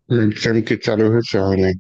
Exam কি চালু হয়েছে হয়নি?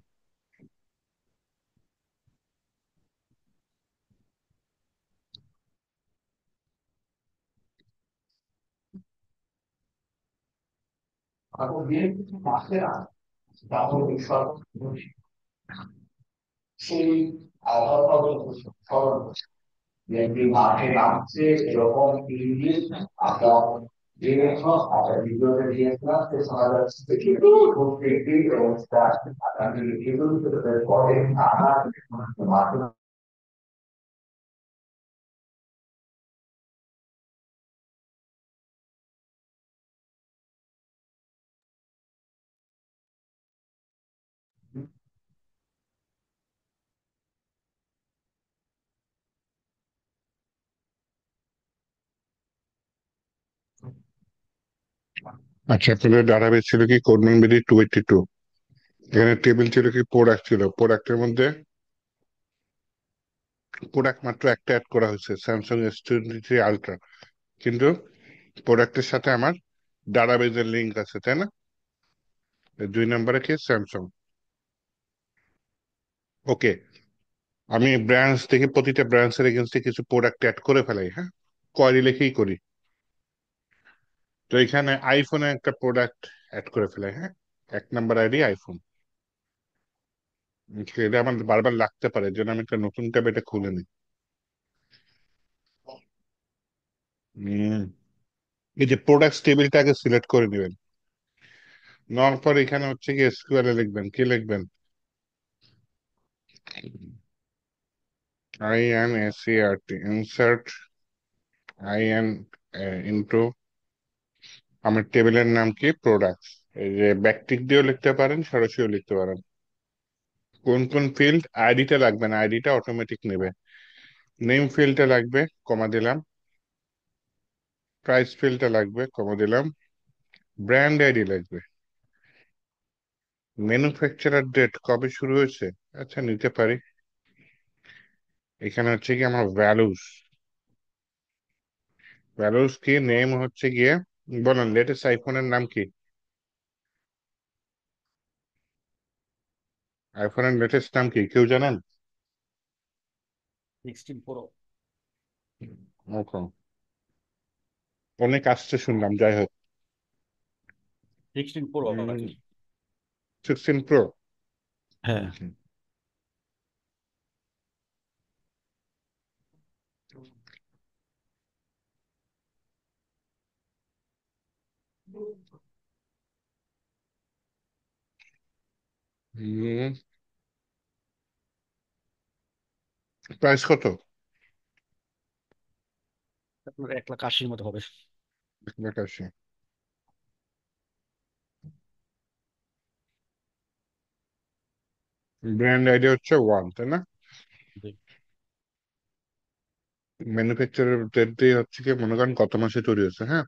আচ্ছা, আপনাদের ডাটাবেস ছিল কি কোড মেমরি 282? এখানে টেবিল ছিল কি প্রোডাক্ট ছিল, প্রোডাক্টের মধ্যে প্রোডাক্ট মাত্র একটা অ্যাড করা হয়েছে, স্যামসাং S23 আলট্রা। কিন্তু প্রোডাক্টের সাথে আমার ডাটাবেজের লিঙ্ক আছে, তাই না? 2 নম্বরে কি স্যামসাং। ওকে, আমি ব্রাঞ্চ থেকে প্রতিটা ব্রাঞ্চের এগেনস্টে কিছু প্রোডাক্ট অ্যাড করে ফেলাই, হ্যাঁ, কোয়ারি লিখেই করি। তো এখানে আইফোনে একটা প্রোডাক্ট অ্যাড করে ফেলাই, হ্যাঁ, 1 নম্বর আইডি আইফোন। এটা আমার বারবার লাগতে পারে, যেন আমি একটা নতুন ট্যাব এটা খুলে নিই। এই যে প্রোডাক্ট টেবিলটাকে সিলেক্ট করে নেবেন, নেওয়ার পর এখানে হচ্ছে কি এসকিউএল এ লিখবেন, কি লিখবেন? INSERT ইনসার্ট IN ইনটু, আমার টেবিলের নাম কি প্রোডাক্টস। এই যে ব্যাকটিক দিয়েও লিখতে পারেন, সরাসরিও লিখতে পারেন। কোন কোন ফিল্ড আইডিটা লাগবে না, আইডিটা অটোমেটিক নেবে। নেম ফিল্ডটা লাগবে, কমা দিলাম। প্রাইস ফিল্ডটা লাগবে, কমা দিলাম। ব্র্যান্ড আইডি লাগবে। ম্যানুফ্যাকচারার ডেট কবে শুরু হয়েছে, আচ্ছা নিতে পারি। এখানে হচ্ছে কি আমার ভ্যালুস, ভ্যালুস কি নেম হচ্ছে গিয়ে, বলেন লেটেস্ট আইফোনের নাম কি? আইফোনের লেটেস্ট নাম কি কেউ জানেন? 16 Pro। ওকে, অনেক আসছে শুনলাম, যাই হোক। 16 Pro আর কি। 16 প্রো। হ্যাঁ। প্রাইস কত? আপনার 1,80,000 মতো হবে। 1,80,000। ব্র্যান্ড আইডি হচ্ছে ওয়ান, তাই না? জি। ম্যানুফ্যাকচারের ডেট দিয়ে হচ্ছে কি মনে করেন কত মাসে তৈরি হয়েছে, হ্যাঁ।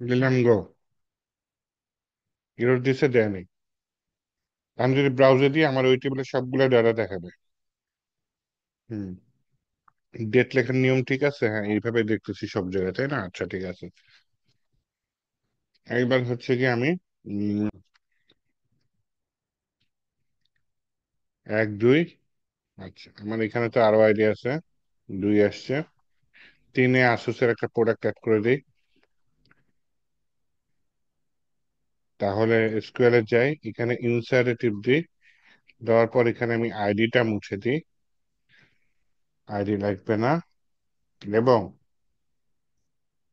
দিলাম গো, এরর দিছে দেয়নি। আমি যদি ব্রাউজার দিই আমার ওই টেবিলে সবগুলো ডাটা দেখাবে। হুম, ডেট লেখার নিয়ম ঠিক আছে, হ্যাঁ এইভাবে দেখতেছি সব জায়গায়, তাই না? আচ্ছা ঠিক আছে। এইবার হচ্ছে কি আমি 1 2, আচ্ছা আমার এখানে তো আরো আইডি আছে। 2 আসছে। 3-এ আসুসের একটা প্রোডাক্ট অ্যাড করে দিই। তাহলে এসকিউএল এ যাই, এখানে ইনসার্টে টিপ দিই। দেওয়ার পর এখানে আমি আইডিটা মুছে দিই, আইডি লাগবে না। এবং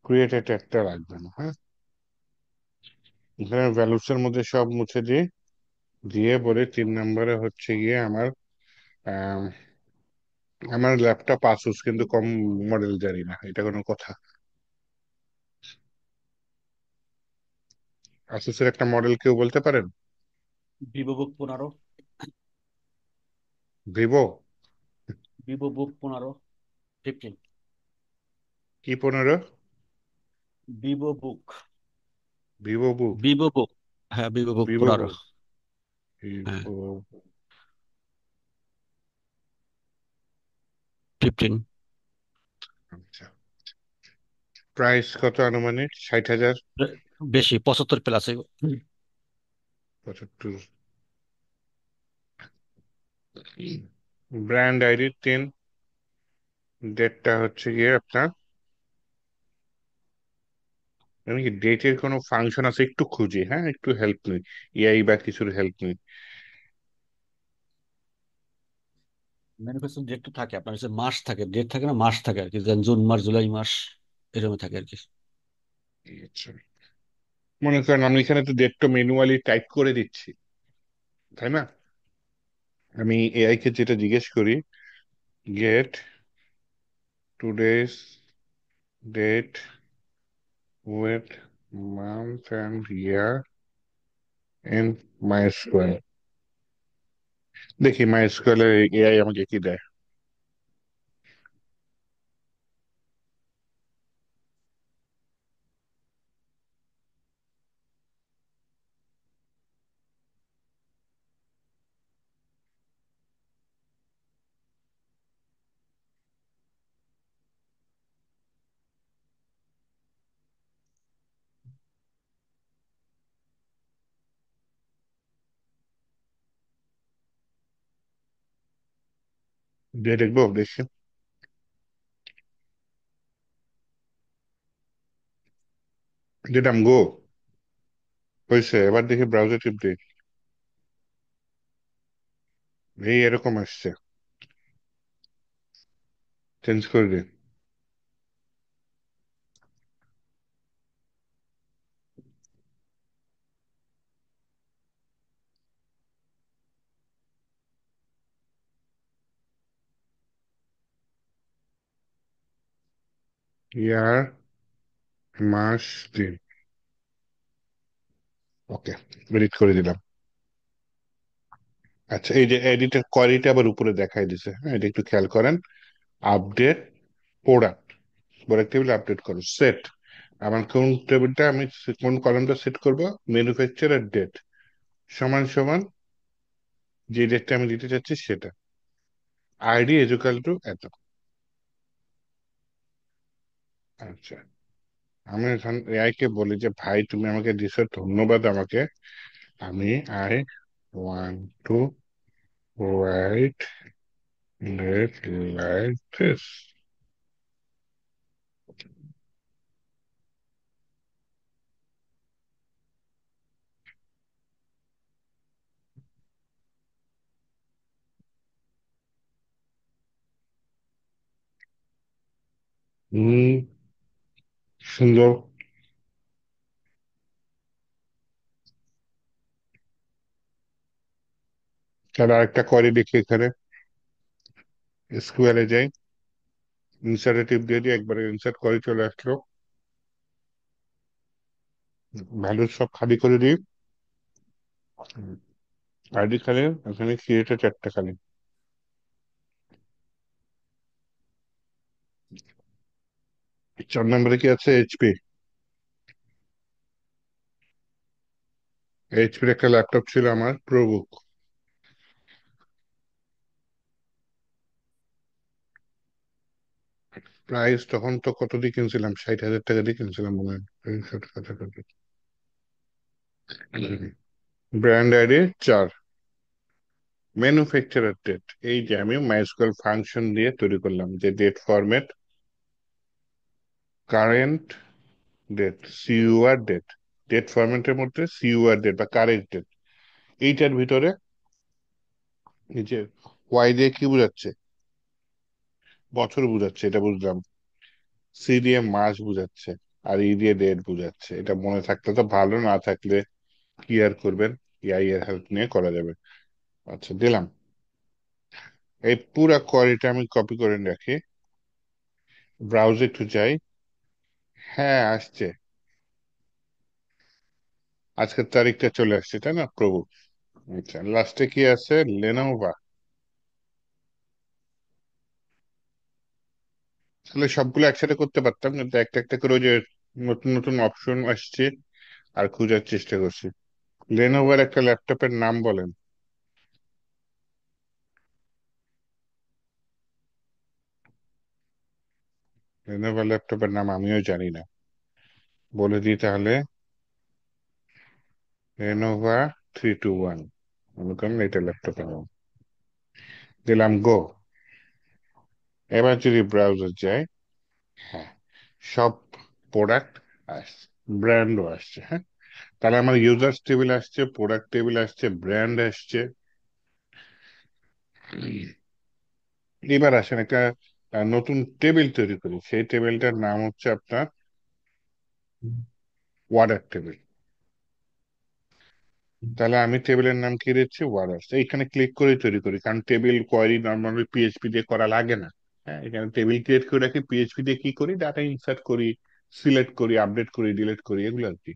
ক্রিয়েট একটা লাগবে না, হ্যাঁ। এখানে ভ্যালুস এর মধ্যে সব মুছে দিই। দিয়ে বলে 3 নম্বরে হচ্ছে গিয়ে আম, আমার ল্যাপটপ আসুস, কিন্তু কম মডেল জানি না, এটা কোনো কথা? আসুসের একটা মডেল কেউ বলতে পারেন? ভিভো বুক 15। ভিভো? ভিভো বুক 15, 15। কি 15? ভিভো বুক। ভিভো বুক? ভিভো বুক। হ্যাঁ, ভিভো বুক ভিভো 15। বুক? হ্যাঁ, ভিভো। 15। আচ্ছা, প্রাইস কত আনুমানিক? 60,000? বেশি, 75 প্লাস। 75? Brand ID 10। ডেটটা হচ্ছে গিয়ে আপনার, আমি কি ডেটের কোনো ফাংশন আছে একটু খুঁজি, হ্যাঁ একটু হেল্প নিই, এআই বা কিছুর হেল্প নিই। ম্যানুফ্যাকচারিং ডেট তো থাকে আপনার, হচ্ছে মাস থাকে, ডেট থাকে না, মাস থাকে আর কি, যেমন জুন মাস, জুলাই মাস, এরকম থাকে আর কি। আচ্ছা, মনে করেন আমি এখানে তো ডেটটা ম্যানুয়ালি টাইপ করে দিচ্ছি, তাই না? আমি এআই কে যেটা জিজ্ঞেস করি, get today's date with month and year in my square, দেখি মাই স্কোয়ারে এআই আমাকে কি দেয়। দিয়ে দেখবো, দেখি। দিলাম গো, হয়েছে, এবার দেখি ব্রাউজার টিপ দিই, এই এরকম আসছে, চেঞ্জ করে দিই। ইয়ার, মাস, দিন। ওকে, এডিট করে দিলাম। আচ্ছা, এই যে এডিটের কোয়ালিটি আবার উপরে দেখাই দিছে, হ্যাঁ এটা একটু খেয়াল করেন। Update product, product table update করো, সেট। আমার কোন টেবিলটা আমি, কোন কলামটা সেট করব? ম্যানুফ্যাকচারার ডেট সমান সমান যে ডেটটা আমি দিতে চাচ্ছি সেটা, আইডি ইকুয়াল টু এত। আচ্ছা, আমি এখন এআই কে বলি যে ভাই তুমি আমাকে দিছো, ধন্যবাদ আমাকে, আমি I want to write date like this. হম, সুন্দর। তাহলে আরেকটা কোয়ারি দেখি এখানে, এসকিউএল এ যাই, ইনসার্টে টিপ দিয়ে দিই, একবারে ইনসার্ট করে চলে আসলো। ভ্যালু সব খালি করে দিই, আইডি খালি, এখানে ক্রিয়েটে চারটা খালি। 4 নম্বরে কি আছে? এইচপি। এইচপির একটা ল্যাপটপ ছিল আমার, প্রোবুক। প্রাইস তখন তো কত দিয়ে কিনছিলাম, 60,000 টাকা দিয়ে কিনছিলাম মনে হয়, 60 কাছাকাছি। ব্র্যান্ড আইডি 4, ম্যানুফ্যাকচারার ডেট, এই যে আমি মাইস্কুয়েল ফাংশন দিয়ে তৈরি করলাম যে date format, current date, CUR date, date ফরম্যাটের মধ্যে সিইউআর ডেট বা কারেন্ট ডেট, এইটার ভিতরে এই যে ওয়াই দিয়ে কি বোঝাচ্ছে? বছর বোঝাচ্ছে, এটা বুঝলাম। সি দিয়ে মাস বোঝাচ্ছে, আর ই দিয়ে ডেট বোঝাচ্ছে। এটা মনে থাকলে তো ভালো, না থাকলে কি আর করবেন, এআই এর হেল্প নিয়ে করা যাবে। আচ্ছা, দিলাম। এই পুরা কোয়ারিটা আমি কপি করে রাখি, ব্রাউজে একটু যাই। হ্যাঁ আসছে, আজকের তারিখটা চলে আসছে, তাই না প্রভু? আচ্ছা, লাস্টে কি আছে? লেনোভা। তাহলে সবগুলো একসাথে করতে পারতাম, কিন্তু একটা একটা করে ওই যে নতুন নতুন অপশন আসছে আর খোঁজার চেষ্টা করছি। লেনোভোর একটা ল্যাপটপের নাম বলেন। লেনোভো ল্যাপটপের নাম আমিও জানি না, বলে দিই তাহলে। লেনোভা 321, মনে করেন এটা ল্যাপটপের নাম। দিলাম গো। এবার যদি ব্রাউজার যায়, হ্যাঁ, সব প্রোডাক্ট আসছে, ব্র্যান্ডও আসছে। হ্যাঁ, তাহলে আমার ইউজার্স টেবিল আসছে, প্রোডাক্ট টেবিল আসছে, ব্র্যান্ড আসছে। এবার আসেন একটা নতুন টেবিল তৈরি করি। সেই টেবিলটার নাম হচ্ছে আপনার ওয়ার্ডার টেবিল। তাহলে আমি টেবিলের নাম কি দিচ্ছি, ওয়ার্ডার। এইখানে ক্লিক করে তৈরি করি, কারণ টেবিল কোয়ারি নর্মালি পিএইচপি দিয়ে করা লাগে না। হ্যাঁ, এখানে টেবিল ক্রিয়েট করে রাখি, পিএইচপি দিয়ে কি করি, ডাটা ইনসার্ট করি, সিলেক্ট করি, আপডেট করি, ডিলিট করি, এগুলো আর কি।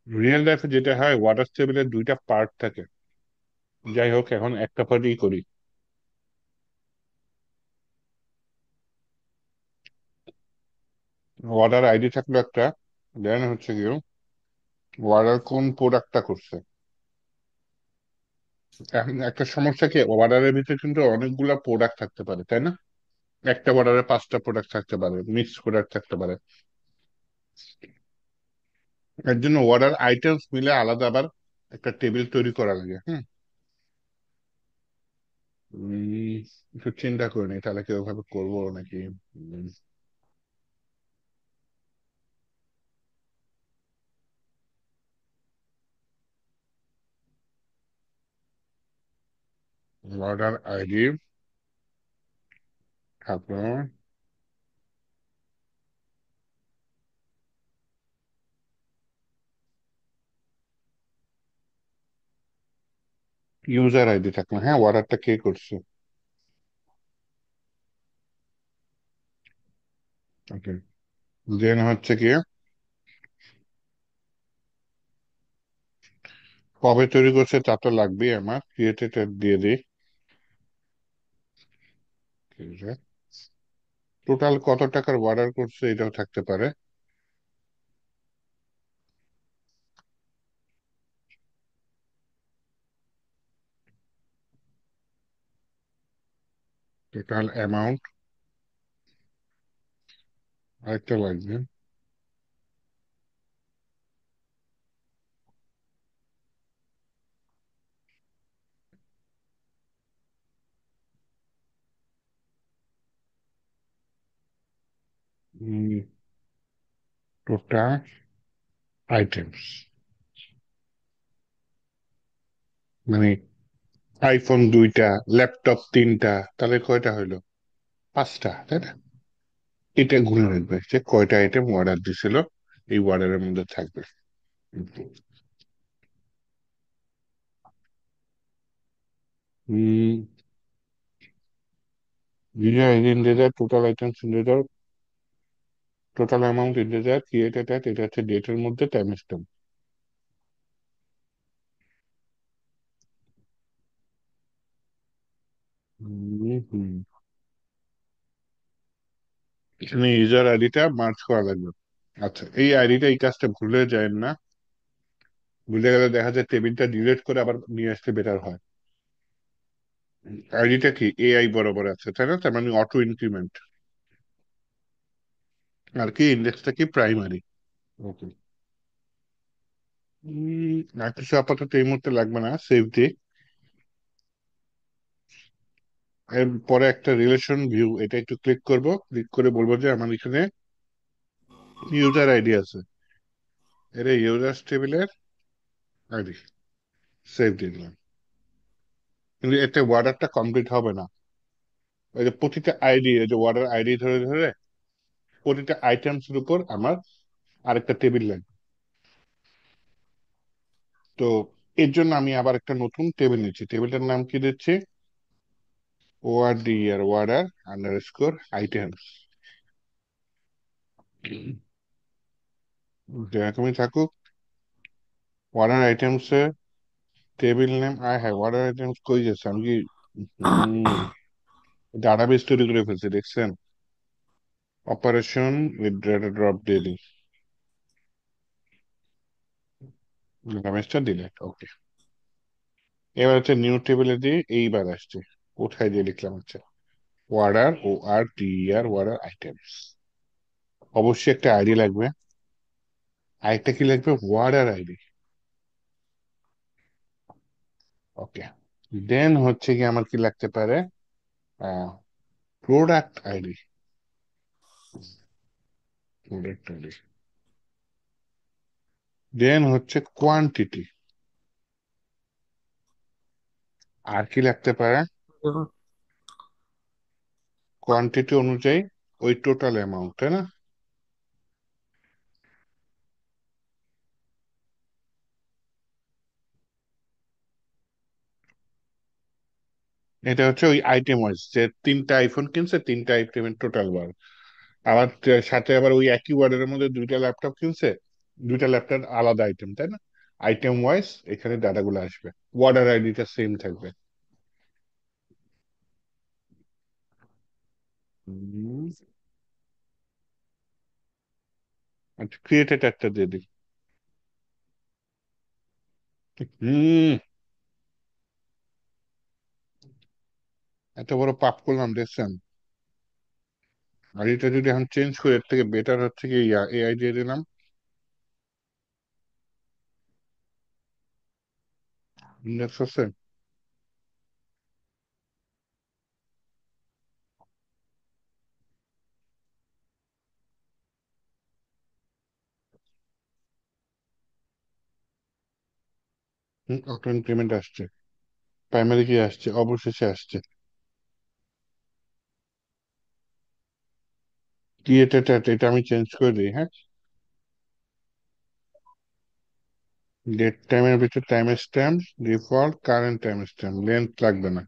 রিয়েল লাইফে যেটা হয়, ওয়াটার টেবিলের দুইটা পার্ট থাকে। যাই হোক, এখন একটা পার্টই করি। অর্ডার আইডি থাকলো একটা, দেন হচ্ছে কি অর্ডার কোন প্রোডাক্টটা করছে। এখন একটা সমস্যা কি, অর্ডারের ভিতরে কিন্তু অনেকগুলা প্রোডাক্ট থাকতে পারে, তাই না? একটা অর্ডারে 5টা প্রোডাক্ট থাকতে পারে, মিক্স প্রোডাক্ট থাকতে পারে। এর জন্য অর্ডার আইটেমস মিলে আলাদা আবার একটা টেবিল তৈরি করা লাগে। হুম, একটু চিন্তা করে নি তাহলে কি ওভাবে করবো নাকি। অর্ডার আইডি থাকলো, ইউজার আইডি থাকলো, হ্যাঁ, অর্ডারটা কে করছে। ওকে, দেন হচ্ছে কি কবে তৈরি করছে তা তো লাগবেই, আমার ক্রিয়েটেড দিয়ে দিই। টোটাল কত টাকার অর্ডার করছে এটাও থাকতে পারে। টোটাল অ্যামাউন্ট আরেকটা লাগবে। টোটাল আইটেমস, মানে আইফোন 2টা, ল্যাপটপ 3টা, তাহলে কয়টা হইলো? 5টা, তাই না? এটা গুনে রাখবে যে কয়টা আইটেম অর্ডার দিছিল, এই অর্ডারের মধ্যে থাকবে। user ID integer, total items integer, total amount integer, created at, এটা হচ্ছে ডেটের মধ্যে টাইম স্ট্যাম্প। এখানে ইউজার আইডিটা মার্চ করা লাগবে। আচ্ছা, এই আইডিটা, এই কাজটা ভুলে যায় না। ভুলে গেলে দেখা যায় টেবিলটা ডিলিট করে আবার নিয়ে আসতে বেটার হয়। আইডিটা কি এআই বরাবর আছে, তাই না? তার মানে অটো ইনক্রিমেন্ট। আর কি ইন্ডেক্সটা কি প্রাইমারি। ওকে। আর কিছু আপাতত এই মুহূর্তে লাগবে না, সেভ দি। এরপরে একটা রিলেশন ভিউ, এটা একটু ক্লিক করব, ক্লিক করে বলবো যে আমার এখানে ইউজার আইডি আছে, এর ইউজার টেবিলের আইডি, সেভ দিয়ে দিলাম। কিন্তু এতে ওয়ার্ডারটা কমপ্লিট হবে না। ওই যে প্রতিটা আইডি, এই যে ওয়ার্ডার আইডি ধরে ধরে প্রতিটা আইটেমস এর উপর আমার আরেকটা টেবিল লাগবে। তো এর জন্য আমি আবার একটা নতুন টেবিল নিচ্ছি, টেবিলটার নাম কি দিচ্ছি, ORDER, order underscore items, যেরকমই থাকুক। অর্ডার আইটেমস এ টেবিল নেম, আয় হ্যাঁ, অর্ডার আইটেমস কই গেছে? আমি কি ডাটাবেস তৈরি করে ফেলছি, দেখছেন? অপারেশন উইথ ড্রাগ ড্রপ দিয়ে দিই, ডাটাবেসটা ডিলেট, ওকে। এবার হচ্ছে নিউ টেবিলে দিয়ে এইবার আসছে, কোথায় দিয়ে লিখলাম হচ্ছে অর্ডার, ORDER, অর্ডার আইটেমস। অবশ্যই একটা আইডি লাগবে, আরেকটা কি লাগবে? অর্ডার আইডি, ওকে। দেন হচ্ছে কি আমার কি লাগতে পারে? Product ID, product ID. Then হচ্ছে কোয়ান্টিটি, আর কি লাগতে পারে? কোয়ান্টিটি অনুযায়ী ওই টোটাল অ্যামাউন্ট, তাই না? এটা হচ্ছে ওই আইটেম ওয়াইজ, যে তিনটা আইফোন কিনছে, তিনটা আইটেমের টোটাল বার। আবার সাথে আবার ওই একই ওয়ার্ডের মধ্যে দুইটা ল্যাপটপ কিনছে, দুইটা ল্যাপটপ আলাদা আইটেম, তাই না? আইটেম ওয়াইজ এখানে ডাটাগুলো আসবে, অর্ডার আইডিটা সেম থাকবে। হুম, আচ্ছা, ক্রিয়েটেড একটা দিয়ে দিই। হুম, এত বড় পাপ করলাম, দেখছেন? আর এটা যদি এখন চেঞ্জ করে, এর থেকে বেটার হচ্ছে কি এআই দিয়ে দিলাম। ইন্ডেক্স আছে। অটো ইনক্রিমেন্ট আসছে, প্রাইমারি কি আসছে, অবশেষে আসছে। ক্রিয়েটেড, এটা আমি চেঞ্জ করে দিই, হ্যাঁ। ডেট টাইমের ভিতরে time stamp, default current time stamp, length লাগবে না।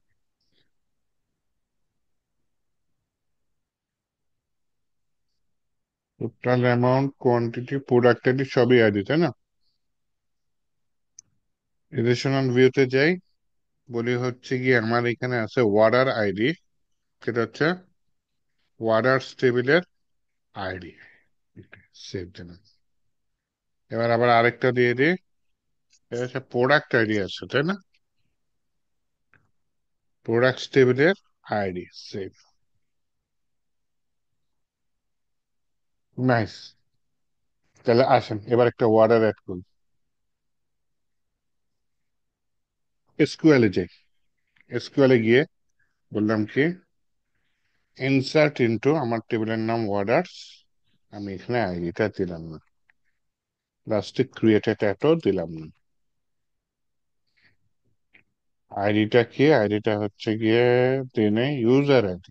Total amount, quantity, product ID সবই আইডি, তাই না? রিলেশনাল ভিউতে যাই, বলি হচ্ছে কি আমার এখানে আছে অর্ডার আইডি, সেটা হচ্ছে অর্ডার্স টেবিলের আইডি, সেভ দিলাম। এবার আবার আরেকটা দিয়ে দিই, এটা হচ্ছে প্রোডাক্ট আইডি আছে, তাই না? প্রোডাক্টস টেবিলের আইডি, সেভ। নাইস। তাহলে আসেন এবার একটা অর্ডার অ্যাড করি। এসকিউএল এ যাই, এসকিউএল এ গিয়ে বললাম কি ইনসার্ট ইনটু, আমার টেবিলের নাম অর্ডার্স, আমি এখানে আইডিটা দিলাম না, লাস্টে ক্রিয়েটেড অ্যাটো দিলাম না। আইডিটা কি? আইডিটা হচ্ছে গিয়ে দিনে ইউজার আইডি।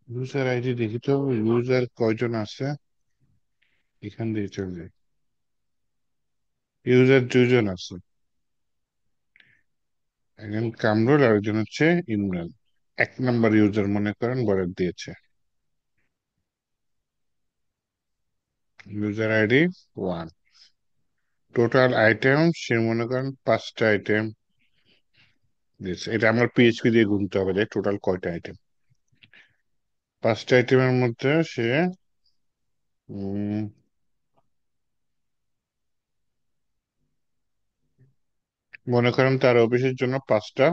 ইউজার আইডি দেখি তো, ইউজার কয়জন আছে, এখান দিয়ে চলে যাই। ইউজার দুজন আছে, একজন কামরুল আর একজন হচ্ছে ইমরান। এক নাম্বার ইউজার মনে করেন বরাদ দিয়েছে, ইউজার আইডি 1। টোটাল আইটেম সে মনে করেন 5টা আইটেম দিয়েছে, এটা আমার পিএইচপি দিয়ে গুনতে হবে যে টোটাল কয়টা আইটেম। 5টা আইটেমের মধ্যে সে উম, মনে করেন তার অফিসের জন্য 5টা,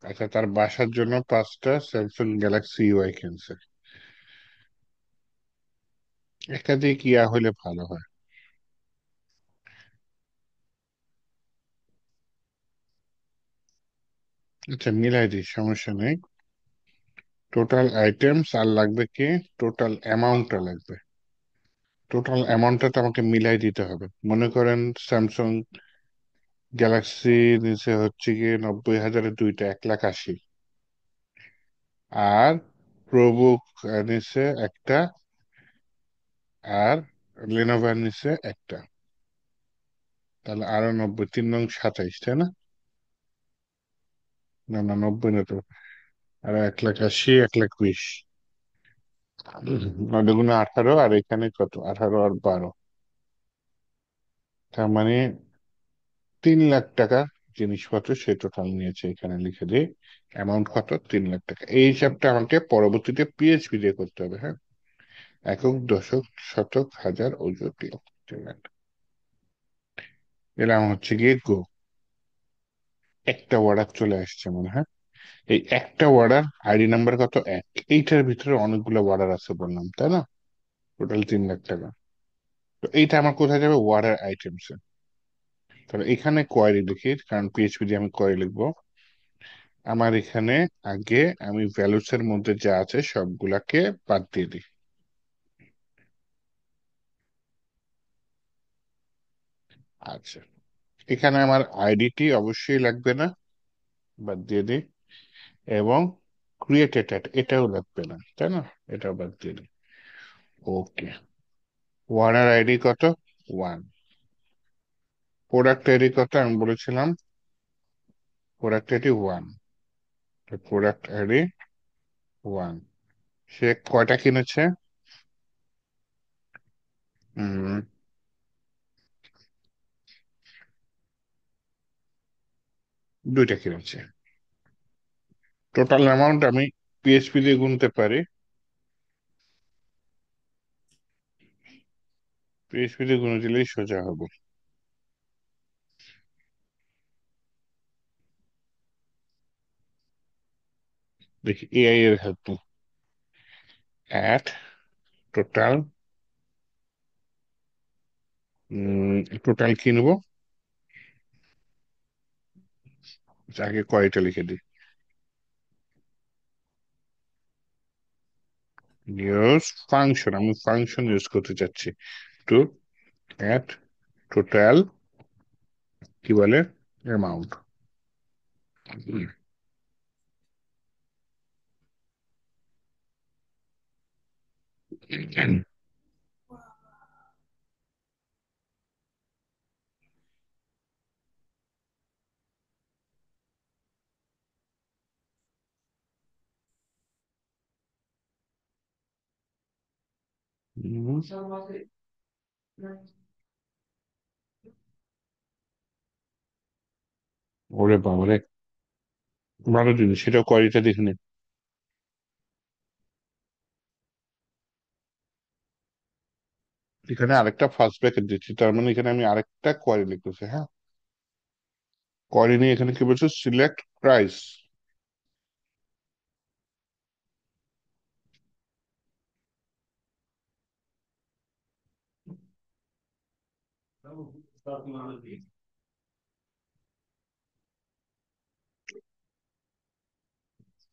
আচ্ছা তার বাসার জন্য 5টা স্যামসাং গ্যালাক্সি ইউআই কিনছে। একাধিক ইয়া হলে ভালো হয়। আচ্ছা মিলাই দিই, সমস্যা নেই। টোটাল আইটেমস আর লাগবে কি, টোটাল অ্যামাউন্টটা লাগবে। টোটাল অ্যামাউন্টটা তো আমাকে মিলাই দিতে হবে। মনে করেন স্যামসাং গ্যালাক্সি নিচে হচ্ছে গিয়ে 90,000-এর দুইটা, 1,80,000। আর প্রবুক নিচে একটা, আর লেনোভো নিচে একটা, তাহলে আরো 90, 3 নং 27, তাই না? না না, 90 না তো। আর 1,80,000, 1,20,000। দুগুণে 18, আর এখানে কত, 18 আর 12, তার মানে 3 লাখ টাকা জিনিসপত্র সে টোটাল নিয়েছে, এখানে লিখে দিই। অ্যামাউন্ট কত, 3 লাখ টাকা। এই হিসাবটা আমাকে পরবর্তীতে পিএইচপি দিয়ে করতে হবে, হ্যাঁ। একক, দশক, শতক, হাজার, অযুত, লক্ষ, 3 লাখ। এরকম হচ্ছে গিয়ে গো। একটা অর্ডার চলে আসছে মনে হয়। এই একটা অর্ডার আইডি নাম্বার কত, 1। এইটার ভিতরে অনেকগুলো অর্ডার আছে বললাম, তাই না? টোটাল 3 লাখ টাকা। তো এইটা আমার কোথায় যাবে, অর্ডার আইটেমস। তাহলে এখানে কোয়ারি লিখি, কারণ পিএইচপি দিয়ে আমি কোয়ারি লিখবো। আমার এখানে আগে আমি ভ্যালুস এর মধ্যে যা আছে সবগুলাকে বাদ দিয়ে দিই। আচ্ছা, এখানে আমার আইডিটি অবশ্যই লাগবে না, বাদ দিয়ে দিই। এবং ক্রিয়েটেড এটাও লাগবে না, তাই না? এটাও বাদ দিয়ে দিই। ওকে। ওয়ার্নার আইডি কত, 1। প্রোডাক্ট আইডি কত আমি বলেছিলাম, প্রোডাক্ট আইডি 1। Product ID 1। সে কয়টা কিনেছে, উম 2টা কিনেছে। টোটাল অ্যামাউন্ট আমি পিএইচপি দিয়ে গুনতে পারি। পিএইচপি দিয়ে গুনে দিলেই সোজা হবে। দেখি এআই এর হেল্প। অ্যাট টোটাল, টোটাল কি নেবো, আগে কয়টা লিখে দিই। ইউজ ফাংশন, আমি ফাংশন ইউজ করতে চাচ্ছি। টু অ্যাট টোটাল, কি বলে, অ্যামাউন্ট। ওরে বাবারে, ভালো জিনিস, সেটা কোয়ালিটা দেখে নে। এখানে আরেকটা ফার্স্ট ব্র্যাকেট দিচ্ছি, তার মানে এখানে আমি আরেকটা কোয়ারি লিখতেছি, হ্যাঁ। কোয়ারি নিয়ে এখানে কি বলছো, select price.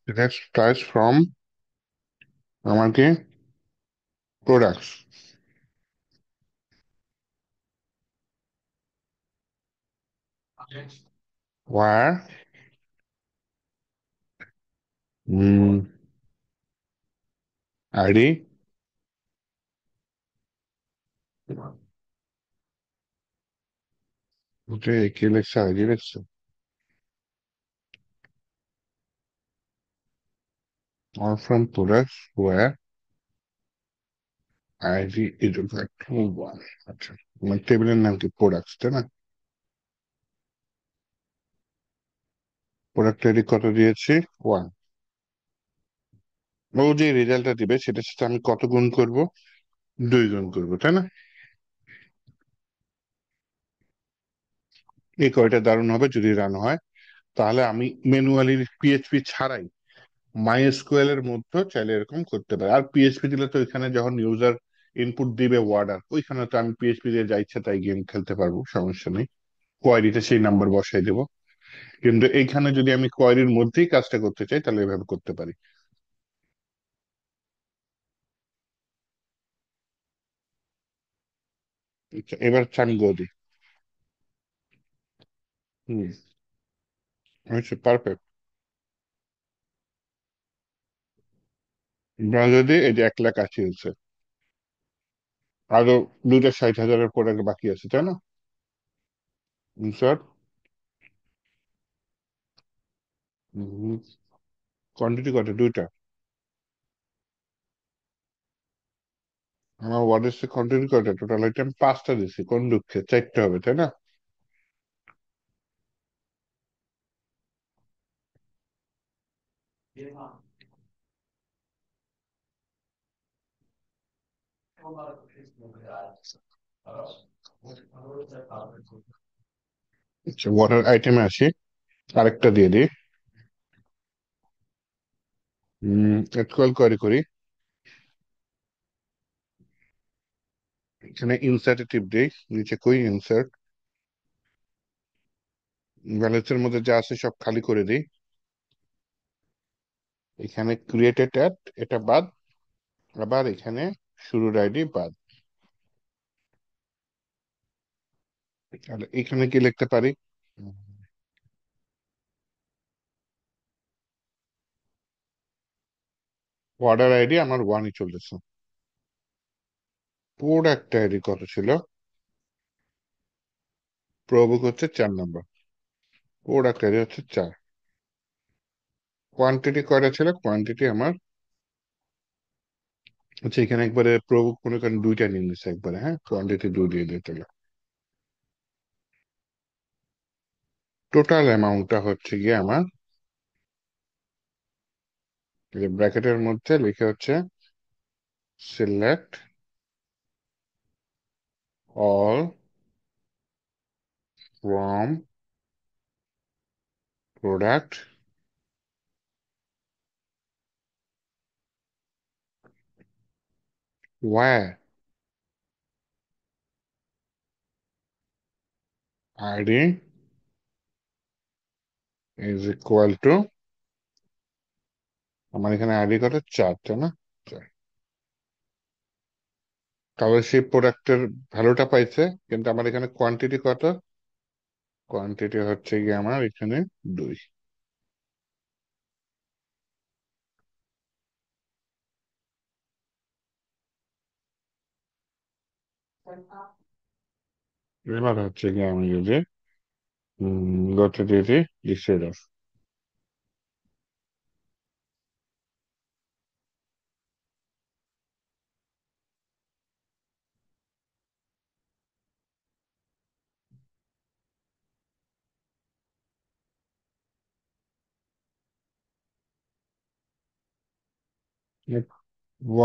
Select price from, আমাকে প্রোডাক্টস, ওয়ার আইডি, ওটা কি লেখছে, আইডি লেখছে। Or from products where ID is equal to 1। আচ্ছা, আমার টেবিলের নাম কি, প্রোডাক্টস, তাই না? প্রোডাক্ট আইডি কত দিয়েছি, 1। ও যে রেজাল্টটা দিবে সেটার সাথে আমি কত গুণ করব, 2 গুণ করব, তাই না? এই কয়টা দারুণ হবে যদি রান হয়। তাহলে আমি ম্যানুয়ালি পিএইচপি ছাড়াই মাই এসকিউএল এর মধ্যে চাইলে এরকম করতে পারি। আর পিএইচপি দিলে তো এখানে যখন ইউজার ইনপুট দিবে ওয়ার্ডার, ওইখানে তো আমি পিএইচপি দিয়ে যা ইচ্ছা তাই গেম খেলতে পারবো, সমস্যা নেই। কোয়ারিতে সেই নাম্বার বসাই দেবো। কিন্তু এইখানে যদি আমি কোয়ারির মধ্যেই কাজটা করতে চাই তাহলে এভাবে করতে পারি। আচ্ছা, এবার হচ্ছে আমি গদি। হম, হচ্ছে পারফেক্ট। যদি এই যে 1,80,000 হচ্ছে, আরো 2,60,000-এর প্রোডাক্ট বাকি আছে, তাই না? স্যার, কোয়ান্টিটি কত, দুইটা? আমার ওয়ার্ডের সে কোয়ান্টিটি কত, টোটাল আইটেম পাঁচটা দিছি, কোন দুঃখে চারটা হবে, তাই না? আচ্ছা, ওয়াটার আইটেমে আসি, আরেকটা দিয়ে দিই। স্ক্রল করে করি, এখানে ইনসার্টে টিপ দিই, নিচে কই ইনসার্ট, ব্যালেন্সের মধ্যে যা আছে সব খালি করে দিই। এখানে ক্রিয়েটেড অ্যাড, এটা বাদ, আবার এখানে শুরুর আইডি বাদ। তাহলে এখানে কি লিখতে পারি? অর্ডার আইডি আমার ওয়ানই চলতেছে। প্রোডাক্ট আইডি কত ছিল? প্রবুক হচ্ছে 4 নম্বর, প্রোডাক্ট আইডি হচ্ছে 4। কোয়ান্টিটি কয়টা ছিল? কোয়ান্টিটি আমার হচ্ছে এখানে একবারে প্রবুক মনে করেন দুইটা নিয়ে নিচ্ছে একবারে, হ্যাঁ, কোয়ান্টিটি 2 দিয়ে দিতে হবে। টোটাল অ্যামাউন্টটা হচ্ছে গিয়ে আমার, এই যে ব্র্যাকেটের মধ্যে লিখে হচ্ছে select all from product where ID is equal to, আমার এখানে আইডি কত, 4, তাই না? 4। তাহলে সেই প্রোডাক্টের ভ্যালুটা পাইছে, কিন্তু আমার এখানে কোয়ান্টিটি কত? কোয়ান্টিটি হচ্ছে গিয়ে আমার এখানে 2। এবার হচ্ছে গিয়ে আমি যদি গত দিয়ে দিই decide of.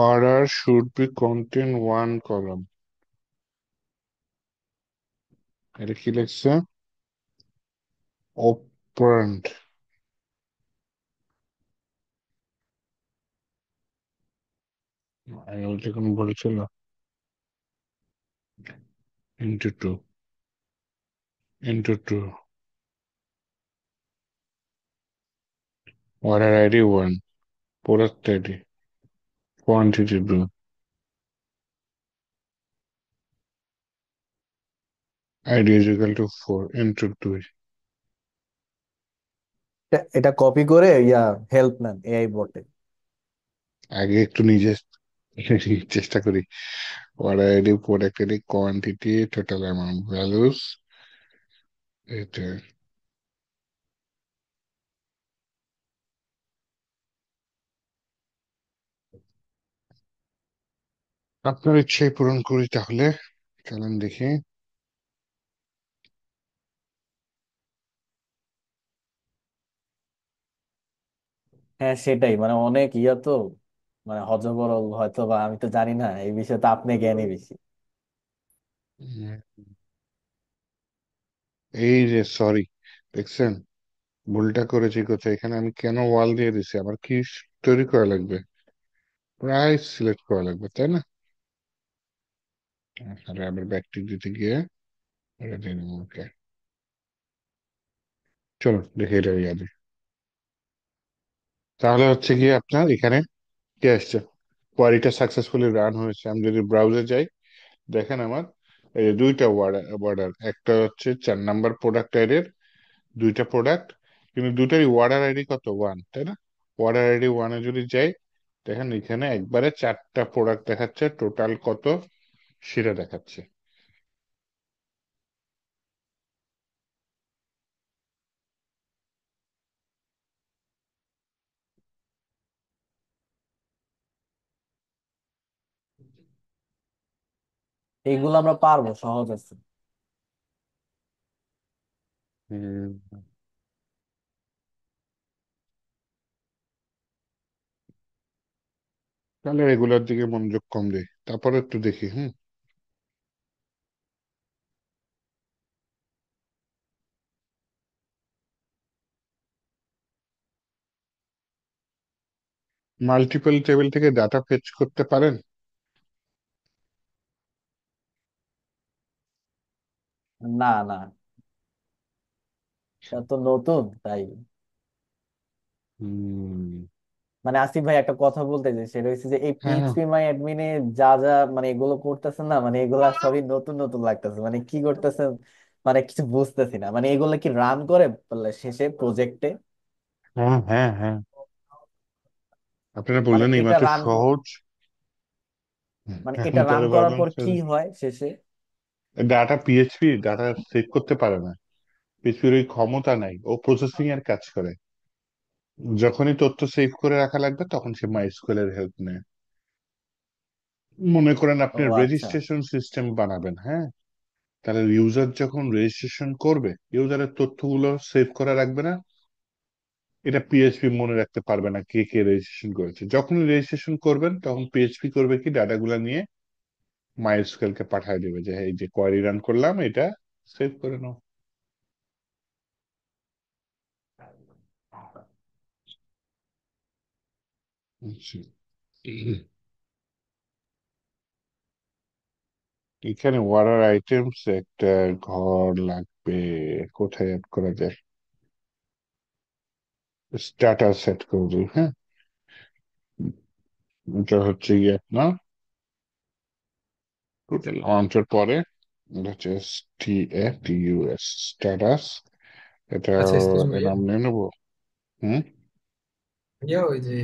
Order should be contain one column, এটা কি লিখছে? অপারেন্ট, আগে কোন বলেছিল? Into to order ID 1, product ID, quantity 2, ID is equal to 4 into 2। এটা কপি করে হেল্প নেন এআই বটে। আগে একটু নিজে চেষ্টা করি। Order ID, product ID, quantity, total amount, values, এটা আপনার ইচ্ছাই পূরণ করি তাহলে, চলেন দেখি। হ্যাঁ সেটাই, মানে অনেক তো, মানে হজবরল হয়তো, বা আমি তো জানি না এই বিষয়ে, তো আপনি জ্ঞানী বেশি। উম, এই যে সরি, দেখছেন ভুলটা করেছি কোথায়, এখানে আমি কেন ওয়াল দিয়ে দিছি, আবার কি তৈরি করা লাগবে, প্রাইস সিলেক্ট করা লাগবে, তাই না? তাহলে আবার ব্যাকটিক দিতে গিয়ে এটা দিয়ে দেবো, ওকে। চলো দেখে এটা ইয়াদ। তাহলে হচ্ছে গিয়ে আপনার এখানে কি আসছে, কোয়ারিটা সাকসেসফুলি রান হয়েছে। আমি যদি ব্রাউজে যাই, দেখেন আমার এই যে দুইটা অর্ডার, একটা হচ্ছে 4 নম্বর প্রোডাক্ট আইডির, দুইটা প্রোডাক্ট, কিন্তু দুটারই অর্ডার আইডি কত, 1, তাই না? অর্ডার আইডি 1-এ যদি যাই, দেখেন এখানে একবারে 4টা প্রোডাক্ট দেখাচ্ছে, টোটাল কত সেটা দেখাচ্ছে। এইগুলো আমরা পারবো, সহজ আছে। হুম, তাহলে এগুলোর দিকে মনোযোগ কম দিই, তারপরে একটু দেখি। হুম। মাল্টিপল টেবিল থেকে ডাটা ফেচ করতে পারেন? না না, এটা তো নতুন তাই। হুম। মানে আসিফ ভাই একটা কথা বলতে চাই, সেটা হচ্ছে যে এই হ্যাঁ, হ্যাঁ। পিএইচপি মাই অ্যাডমিনে যা যা মানে এগুলো করতেছেন না, মানে এগুলা সবই নতুন নতুন লাগতেছে, মানে কি করতেছেন মানে কিছু বুঝতেছি না। মানে এগুলো কি রান করে বললে শেষে প্রজেক্টে? হ্যাঁ, হ্যাঁ, হ্যাঁ। আপনারা মানে বললেন এটা এইমাত্র রান, সহজ। মানে এখন এটা রান তাহলে করার ভাবলাম পর কি হয় শেষে? ডাটা পিএইচপি ডাটা সেভ করতে পারে না। পিএইচপির ওই ক্ষমতা নাই, ও প্রসেসিং এর কাজ করে। যখনই তথ্য সেভ করে রাখা লাগবে তখন সে মাইস্কুয়েল এর হেল্প নেয়। মনে করেন ও আপনি আচ্ছা। রেজিস্ট্রেশন সিস্টেম বানাবেন, হ্যাঁ? তাহলে ইউজার যখন রেজিস্ট্রেশন করবে, ইউজারের তথ্যগুলো সেভ করে রাখবে না। এটা পিএইচপি মনে রাখতে পারবে না কে কে রেজিস্ট্রেশন করেছে। যখনই রেজিস্ট্রেশন করবেন তখন পিএইচপি করবে কি, ডাটাগুলো নিয়ে মাইস্কুয়েল কে পাঠিয়ে দেবে যে এই যে কোয়েরি রান করলাম, এটা সেভ করে নাও। আচ্ছা। এখানে ওয়াটার আইটেমস একটা ঘর লাগবে, কোথায় অ্যাড করা যায়? স্ট্যাটাস সেট করে দিই, হ্যাঁ। এটা হচ্ছে গিয়ে আপনার টোটাল লঞ্চের পরে, এটা হচ্ছে STATUS স্ট্যাটাস। এটা আচ্ছা, এক্সকিউজ মি এর ভাইয়া। নাম নিয়ে নেবো। হুম। ভাইয়া ওই যে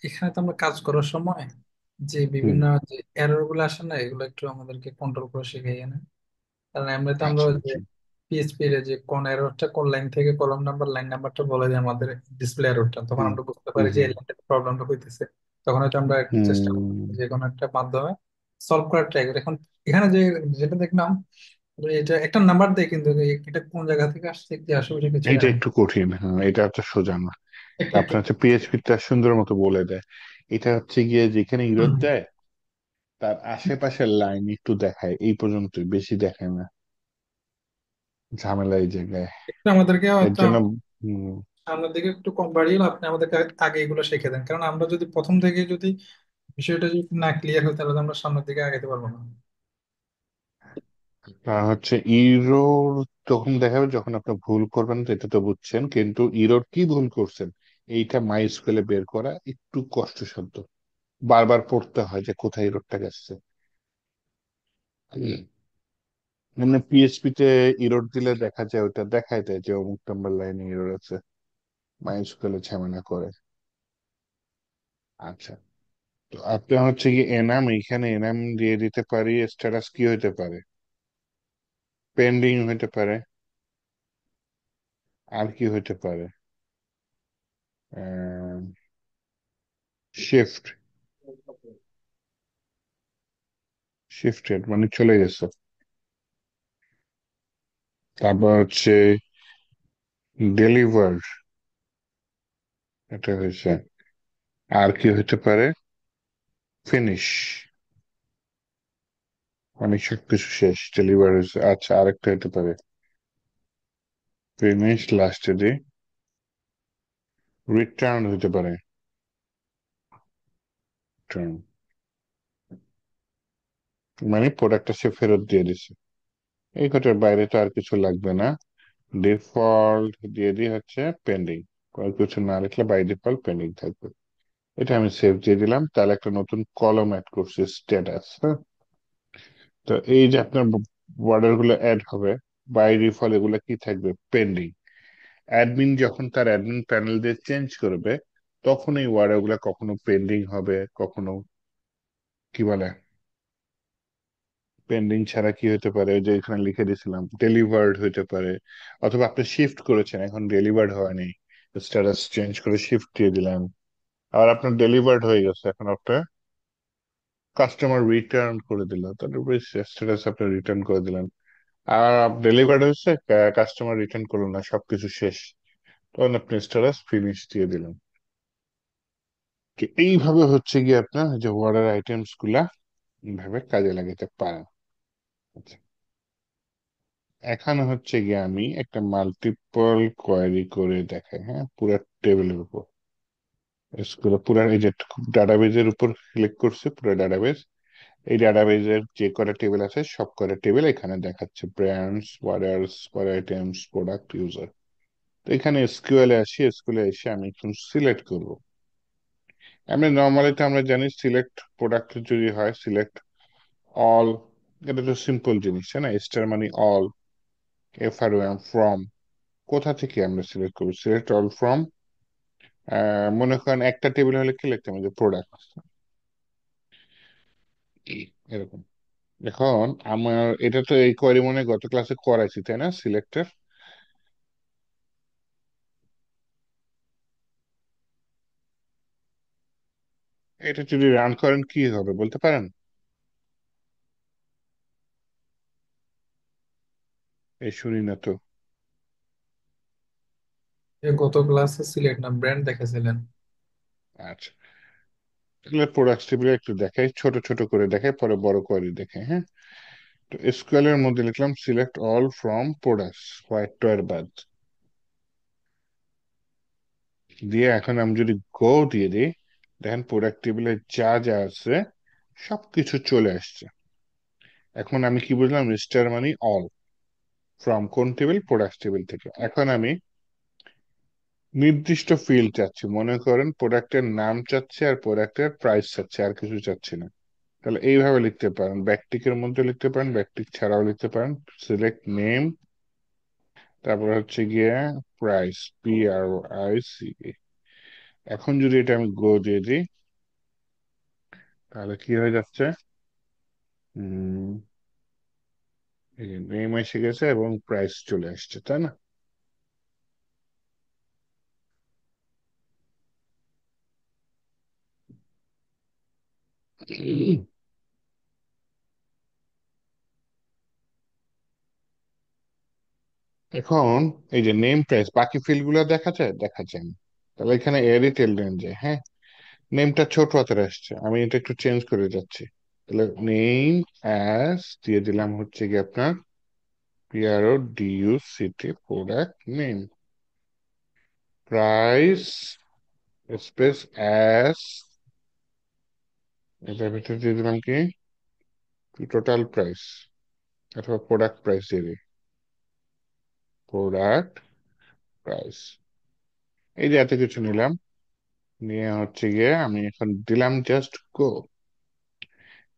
এখানে তো আমরা কাজ করার সময় যে হুম। বিভিন্ন যে এরর গুলো আসে না, এগুলো একটু আমাদেরকে কন্ট্রোল করে শিখিয়ে না। কারণ এমনিতে আমরা আচ্ছা, ওই যে আচ্ছা। পিএইচপি এর যে কোন এররটা কোন লাইন থেকে কলম নাম্বার লাইন নাম্বারটা বলে দেয় আমাদের ডিসপ্লে এররটা, তখন হুম, আমরা বুঝতে হুম, পারি যে হুম, এই লাইনটাতে প্রবলেমটা হইতেছে। তখন হয়তো আমরা একটু চেষ্টা করি হুম। যে কোনো একটা মাধ্যমে সলভ করার ট্রাই করি। এখন এখানে যে যেটা দেখলাম, এটা একটা নাম্বার দেয় কিন্তু এটা কোন জায়গা থেকে আসছে কি আশেপাশে কিছু এইটা জানি না। একটু কঠিন, হ্যাঁ, এটা হচ্ছে সোজা না। একটু একটু আপনার হচ্ছে পিএইচপি টা সুন্দর মতো বলে দেয়। এটা হচ্ছে গিয়ে যেখানে ইরর হুম। দেয় তার আশেপাশের লাইন একটু দেখায়, এই পর্যন্ত, বেশি দেখায় না। ঝামেলা এই জায়গায়। একটু আমাদেরকে এর হয়তো জন্য হম, সামনের দিকে একটু কম বাড়িয়ে আপনি আমাদেরকে আগে এগুলো শিখে দেন, কারণ আমরা যদি প্রথম থেকে যদি বিষয়টা যদি না ক্লিয়ার হয় তাহলে তো আমরা সামনের দিকে আগাতে পারবো না। হচ্ছে ইরর তখন দেখাবে যখন আপনি ভুল করবেন, তো এটা তো বুঝছেন, কিন্তু ইরর কি ভুল করছেন এইটা মাই স্কুলে বের করা একটু কষ্টসাধ্য। বারবার পড়তে হয় যে কোথায় ইররটা গেছে। মানে পিএইচপি তে ইরর দিলে দেখা যায়, ওটা দেখাই দেয় যে অমুক নাম্বার লাইনে ইরর আছে। মাই স্কুলে ঝামেলা করে। আচ্ছা। তো আপনি হচ্ছে কি এনাম, এইখানে এনাম দিয়ে দিতে পারি। স্ট্যাটাস কি হইতে পারে? পেন্ডিং হইতে পারে। আর কি হইতে পারে? শিফট, শিফটেড মানে চলে গেছে। তারপর হচ্ছে ডেলিভার, এটা হয়েছে। আর কি হইতে পারে? ফিনিশ, মানে সবকিছু শেষ, ডেলিভার হয়েছে। আচ্ছা, আরেকটা হইতে পারে ফিনিশ, লাস্টে দিয়ে রিটার্ন হইতে পারে। Return, মানে প্রোডাক্টটা সে ফেরত দিয়ে দিছে। এই কটার বাইরে তো আর কিছু লাগবে না। ডিফল্ট দিয়ে দিই হচ্ছে পেন্ডিং। কোনো কিছু না লিখলে বাই ডিফল্ট পেন্ডিং থাকবে। এটা আমি সেভ দিয়ে দিলাম, তাহলে একটা নতুন কলম অ্যাড করছি, স্ট্যাটাস, হ্যাঁ। তো এই যে আপনার বর্ডার গুলো অ্যাড হবে, বাই ডিফল্ট এগুলো কি থাকবে? পেন্ডিং। অ্যাডমিন যখন তার অ্যাডমিন প্যানেল দিয়ে চেঞ্জ করবে, তখন এই ওয়ার্ডার গুলো কখনো পেন্ডিং হবে, কখনো কি বলে পেন্ডিং ছাড়া কি হতে পারে, ওই যে এখানে লিখে দিয়েছিলাম ডেলিভার্ড হইতে পারে। অথবা আপনি শিফট করেছেন, এখন ডেলিভার্ড হয়নি, স্ট্যাটাস চেঞ্জ করে শিফট দিয়ে দিলেন, আর আপনার ডেলিভার্ড হয়ে গেছে, এখন আপনার কাস্টমার রিটার্ন করে দিল, তারপরে স্ট্যাটাস আপনি রিটার্ন করে দিলেন, আর ডেলিভার্ড হয়েছে, কাস্টমার রিটার্ন করলো না, সবকিছু শেষ, তখন আপনি স্ট্যাটাস ফিনিশ দিয়ে দিলেন। তো এইভাবে হচ্ছে গিয়ে আপনার যে অর্ডার আইটেমস গুলা এইভাবে কাজে লাগাতে পারেন। আচ্ছা, এখন হচ্ছে গিয়ে আমি একটা মাল্টিপল কোয়েরি করে দেখাই, হ্যাঁ, পুরো টেবিলের উপর। এসগুলো পুরো এই যে ডাটাবেজের উপর ক্লিক করছে, পুরো ডাটাবেজ, এই ডাটাবেজের যে কটা টেবিল আছে সব কটা টেবিল এখানে দেখাচ্ছে, brands, orders, order items, product, user. তো এখানে এসকিউএল এ আসি, এসকিউএল এ এসে আমি এখন সিলেক্ট করব। আমি নর্মালি তো আমরা জানি সিলেক্ট প্রোডাক্ট যদি হয় সিলেক্ট অল, এটা তো সিম্পল জিনিস, তাই না? স্টার মানে all, F R M from, কোথা থেকে আমরা সিলেক্ট করবো? সিলেক্ট অল ফ্রম, মনে করেন একটা টেবিল হলে কি লিখতাম, যে প্রোডাক্ট, এরকম। এখন আমার এটা তো এই কোয়েরি মনে হয় গত ক্লাসে করাইছি, তাই না? সিলেক্টের এটা যদি রান করেন কি হবে বলতে পারেন? এই শুনি না তো। গত ক্লাসে সিলেক্ট না ব্র্যান্ড দেখেছিলেন। আচ্ছা, তাহলে প্রোডাক্ট টেবিলে একটু দেখাই, ছোট ছোট করে দেখাই, পরে বড় কোয়েরি দেখাই, হ্যাঁ। তো এসকিউএল এর মধ্যে লিখলাম select all from products, white টয়ের বাদ দিয়ে, এখন আমি যদি গো দিয়ে দিই, দেখেন প্রোডাক্ট টেবিলে যা যা আছে সবকিছু চলে আসছে। এখন আমি কি বুঝলাম? স্টার মানে অল, ফ্রম কোন টেবিল? প্রোডাক্ট টেবিল থেকে। এখন আমি নির্দিষ্ট ফিল্ড চাচ্ছি, মনে করেন প্রোডাক্টের নাম চাচ্ছি আর প্রোডাক্টের প্রাইস চাচ্ছি, আর কিছু চাচ্ছি না। তাহলে এইভাবে লিখতে পারেন, ব্যাকটিকের মধ্যে লিখতে পারেন, ব্যাকটিক ছাড়াও লিখতে পারেন। সিলেক্ট নেম, তারপর হচ্ছে গিয়ে প্রাইস, PRIC। এখন যদি এটা আমি গো দিয়ে দিই, তাহলে কি হয়ে যাচ্ছে? এই যে নেম এসে গেছে এবং প্রাইস চলে আসছে, তাই না? এখন এই যে নেম প্রাইস, বাকি ফিল্ড গুলো দেখা যায়, দেখা যায় না। তাহলে এখানে এডিট রেঞ্জে, হ্যাঁ, নেমটা ছোট হাতের আসছে, আমি এটা একটু চেঞ্জ করে যাচ্ছি। তাহলে নেম অ্যাজ দিয়ে দিলাম হচ্ছে কি আপনার PRODUCT, product name, price space as, এটার ভিতরে দিয়ে দিলাম কি টোটাল প্রাইস, অথবা প্রোডাক্ট প্রাইস দিয়ে দিই, প্রোডাক্ট প্রাইস। এই যে এত কিছু নিলাম, নিয়ে হচ্ছে গিয়ে আমি এখন দিলাম জাস্ট গো।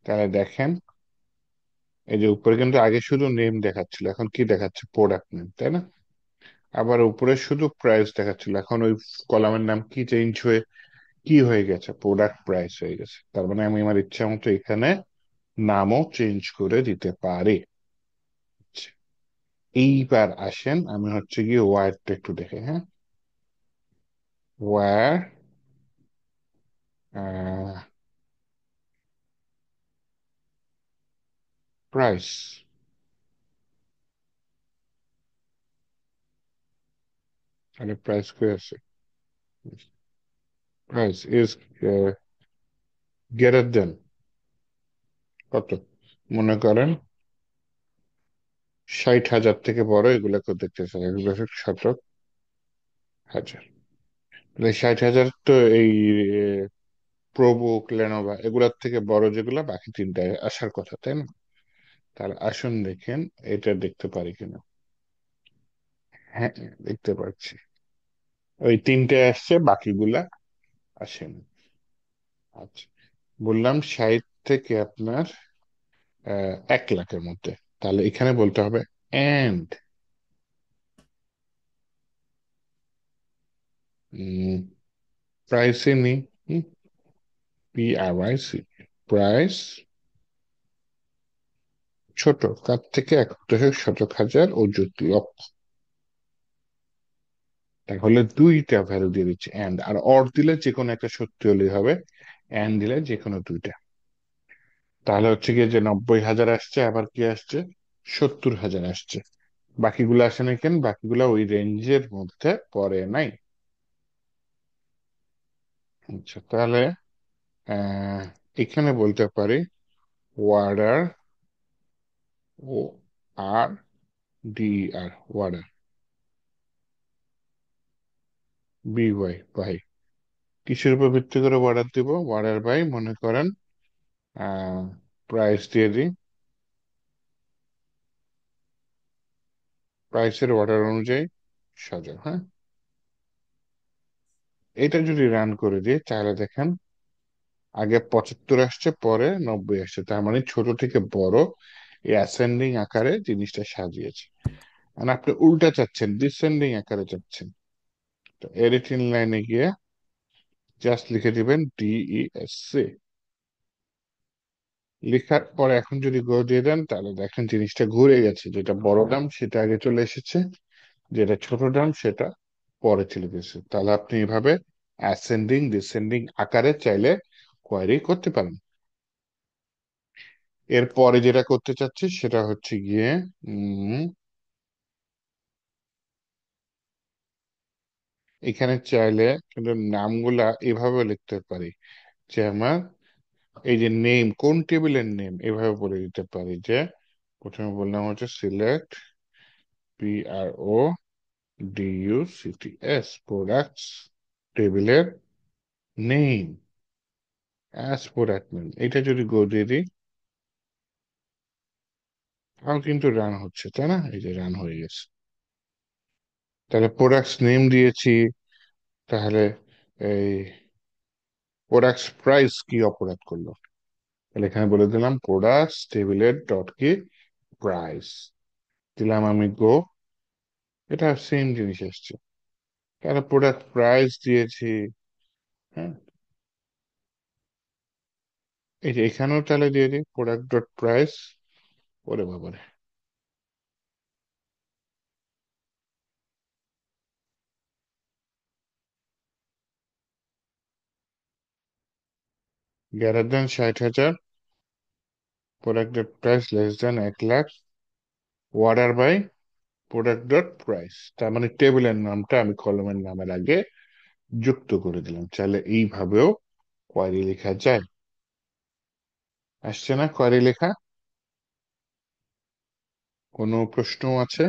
তাহলে দেখেন এই যে উপরে কিন্তু আগে শুধু নেম দেখাচ্ছিল, এখন কি দেখাচ্ছে? প্রোডাক্ট নেম, তাই না? আবার উপরে শুধু প্রাইস দেখাচ্ছিল, এখন ওই কলামের নাম কি চেঞ্জ হয়ে কি হয়ে গেছে? প্রোডাক্ট প্রাইস হয়ে গেছে। তার মানে আমি আমার ইচ্ছা মতো এখানে নামও চেঞ্জ করে দিতে পারি। আচ্ছা, এইবার আসেন আমি হচ্ছে গিয়ে ওয়ারটা একটু দেখে, হ্যাঁ। ওয়ার প্রাইস, মানে প্রাইস কই আছে? প্রাইস ইজ গ্রেটার দেন কত? মনে করেন 60,000 থেকে বড়, এগুলাকে দেখতেছে, এগুলো হচ্ছে শতক হাজার। তাহলে 60,000 তো এই প্রবুক, লেনোভা এগুলার থেকে বড় যেগুলা, বাকি তিনটায় আসার কথা, তাই না? তাহলে আসুন দেখেন এটা দেখতে পারি কিনা। হ্যাঁ, দেখতে পাচ্ছি, ওই তিনটে আসছে, বাকিগুলা আসেনি। আচ্ছা, বললাম 60 থেকে আপনার 1 লাখের মধ্যে, তাহলে এখানে বলতে হবে এন্ড প্রাইসে নি, PRIC, প্রাইস ছোট, তার থেকে 1,000,000 ও যদি লক্ষ, তাহলে দুইটা ভ্যালু দিয়ে দিচ্ছে এন্ড, আর অর দিলে যে কোনো একটা সত্যি হলেই হবে, এন্ড দিলে যে কোনো দুইটা। তাহলে হচ্ছে গিয়ে যে 90,000 আসছে, আবার কি আসছে, 70,000 আসছে। বাকিগুলো আসে নাই কেন? বাকিগুলো ওই রেঞ্জের মধ্যে পড়ে নাই। আচ্ছা, তাহলে আহ এখানে বলতে পারি ওয়ার্ডার, ও আর ডি আর, ওয়ার্ডার, বি ওয়াই, ভাই। কিসের উপর ভিত্তি করে অর্ডার দিব? অর্ডার বাই, মনে করেন আহ প্রাইস দিয়ে দিই, প্রাইসের অর্ডার অনুযায়ী সাজা, হ্যাঁ। এটা যদি রান করে দিই তাহলে দেখেন আগে 75 আসছে, পরে 90 আসছে, তার মানে ছোট থেকে বড় এই অ্যাসেন্ডিং আকারে জিনিসটা সাজিয়েছে। আর আপনি উল্টা চাচ্ছেন, ডিসেন্ডিং আকারে চাচ্ছেন, তো এডিটিং লাইনে গিয়ে জাস্ট লিখে দিবেন DESC। লেখার পরে এখন যদি গো দিয়ে দেন তাহলে দেখেন জিনিসটা ঘুরে গেছে, যেটা বড় দাম সেটা আগে চলে এসেছে, যেটা ছোট দাম সেটা পরে চলে গেছে। তাহলে আপনি এভাবে অ্যাসেন্ডিং ডিসেন্ডিং আকারে চাইলে কোয়ারি করতে পারেন। এরপরে যেটা করতে চাচ্ছি সেটা হচ্ছে গিয়ে উম এখানে চাইলে কিন্তু নামগুলা এভাবে লিখতে পারি, যে আমার এই যে নেম, কোন টেবিলের নেম, এভাবে বলে দিতে পারি যে প্রথমে বললাম হচ্ছে সিলেক্ট PRODUCTS প্রোডাক্টস টেবিলের নেম অ্যাজ প্রোডাক্ট নেম। এটা যদি গো দিয়ে দিই তাও কিন্তু রান হচ্ছে, তাই না? এই যে রান হয়ে গেছে। তাহলে প্রোডাক্টস নেম দিয়েছি, তাহলে এই প্রোডাক্টস প্রাইস কি অপরাধ করলো? তাহলে এখানে বলে দিলাম প্রোডাক্টস টেবিলের ডট কি প্রাইস, দিলাম আমি গো, এটা সেম জিনিস আসছে। তাহলে প্রোডাক্ট প্রাইস দিয়েছি, হ্যাঁ। এই যে এখানেও তাহলে দিয়ে দিই প্রোডাক্ট ডট প্রাইস। ওরে বাবারে, greater than 60,000, product dot price less than 1 lakh, order by product dot price. তার মানে টেবিলের নামটা আমি কলমের নামের আগে যুক্ত করে দিলাম। চাইলে এইভাবেও কোয়ারি লেখা যায়। আসছে না কোয়ারি লেখা? কোনো প্রশ্ন আছে?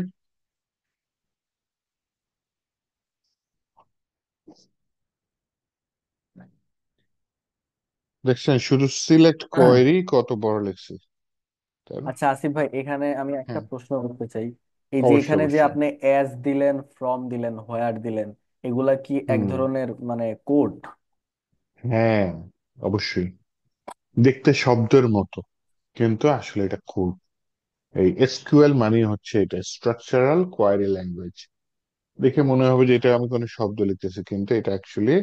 দেখছেন শুধু সিলেক্ট কোয়েরি কত বড় লেখছি, তাই না? আচ্ছা আসিফ ভাই, এখানে আমি একটা হ্যাঁ, প্রশ্ন করতে চাই। এই যে অবশ্যই এখানে যে অবশ্যই। আপনি অ্যাজ দিলেন, ফ্রম দিলেন, হোয়ার দিলেন, এগুলা কি এক হুম, ধরনের মানে কোড? হ্যাঁ, অবশ্যই। দেখতে শব্দের মতো, কিন্তু আসলে এটা খুব, এই এসকিউএল মানে হচ্ছে এটা স্ট্রাকচারাল কোয়ারি ল্যাঙ্গুয়েজ। দেখে মনে হবে যে এটা আমি কোনো শব্দ লিখতেছি, কিন্তু এটা অ্যাকচুয়ালি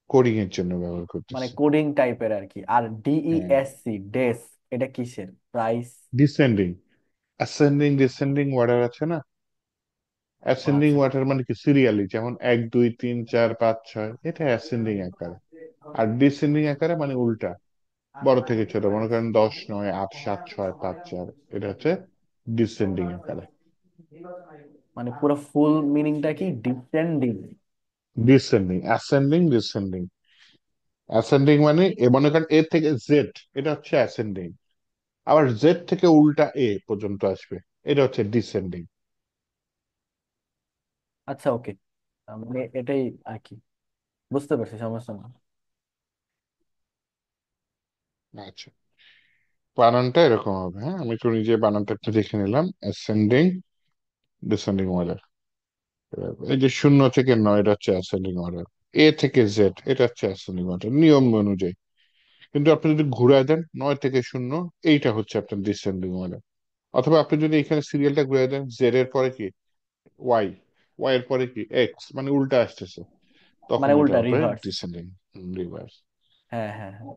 কোডিং এর জন্য ব্যবহার মানে করতেছি। কোডিং টাইপের আর কি। আর হ্যাঁ, ডিইএসসি, ডেস, এটা কিসের? Price? Descending, ascending descending order আছে না? অ্যাসেন্ডিং আচ্ছা। অর্ডার মানে কি সিরিয়ালি, যেমন 1 2 3 4 5 6, এটা অ্যাসেন্ডিং আকারে। আর ডিসেন্ডিং আকারে মানে উল্টা, বড় থেকে ছোট, মনে করেন 10 9 8 7 6 5 4, এটা হচ্ছে ডিসেন্ডিং আকারে। মানে পুরো ফুল মিনিংটা কি? Descending? Descending, ascending descending. Ascending মানে মনে করেন এ থেকে জেড, এটা হচ্ছে অ্যাসেন্ডিং। আবার জেড থেকে উল্টা এ পর্যন্ত আসবে, এটা হচ্ছে ডিসেন্ডিং। আচ্ছা, ওকে। মানে এটাই আর কি, বুঝতে পারছি, সমস্যা না। আচ্ছা, বানানটা এরকম হবে, হ্যাঁ। আমি একটু নিজে বানানটা একটু দেখে নিলাম, অ্যাসেন্ডিং ডিসেন্ডিং অর্ডার। এই যে 0 থেকে 9, এটা হচ্ছে অ্যাসেন্ডিং অর্ডার। এ থেকে জেড, এটা হচ্ছে অ্যাসেন্ডিং অর্ডার নিয়ম অনুযায়ী। কিন্তু আপনি যদি ঘুরায় দেন 9 থেকে 0, এইটা হচ্ছে আপনার ডিসেন্ডিং অর্ডার। অথবা আপনি যদি এখানে সিরিয়ালটা ঘুরাই দেন, জেড এর পরে কি ওয়াই, ওয়াই এর পরে কি এক্স, মানে উল্টা আসতেছে, তখন মানে এটা উল্টা, হবে রিভার্স। Descending, reverse. হ্যাঁ, হ্যাঁ, হ্যাঁ,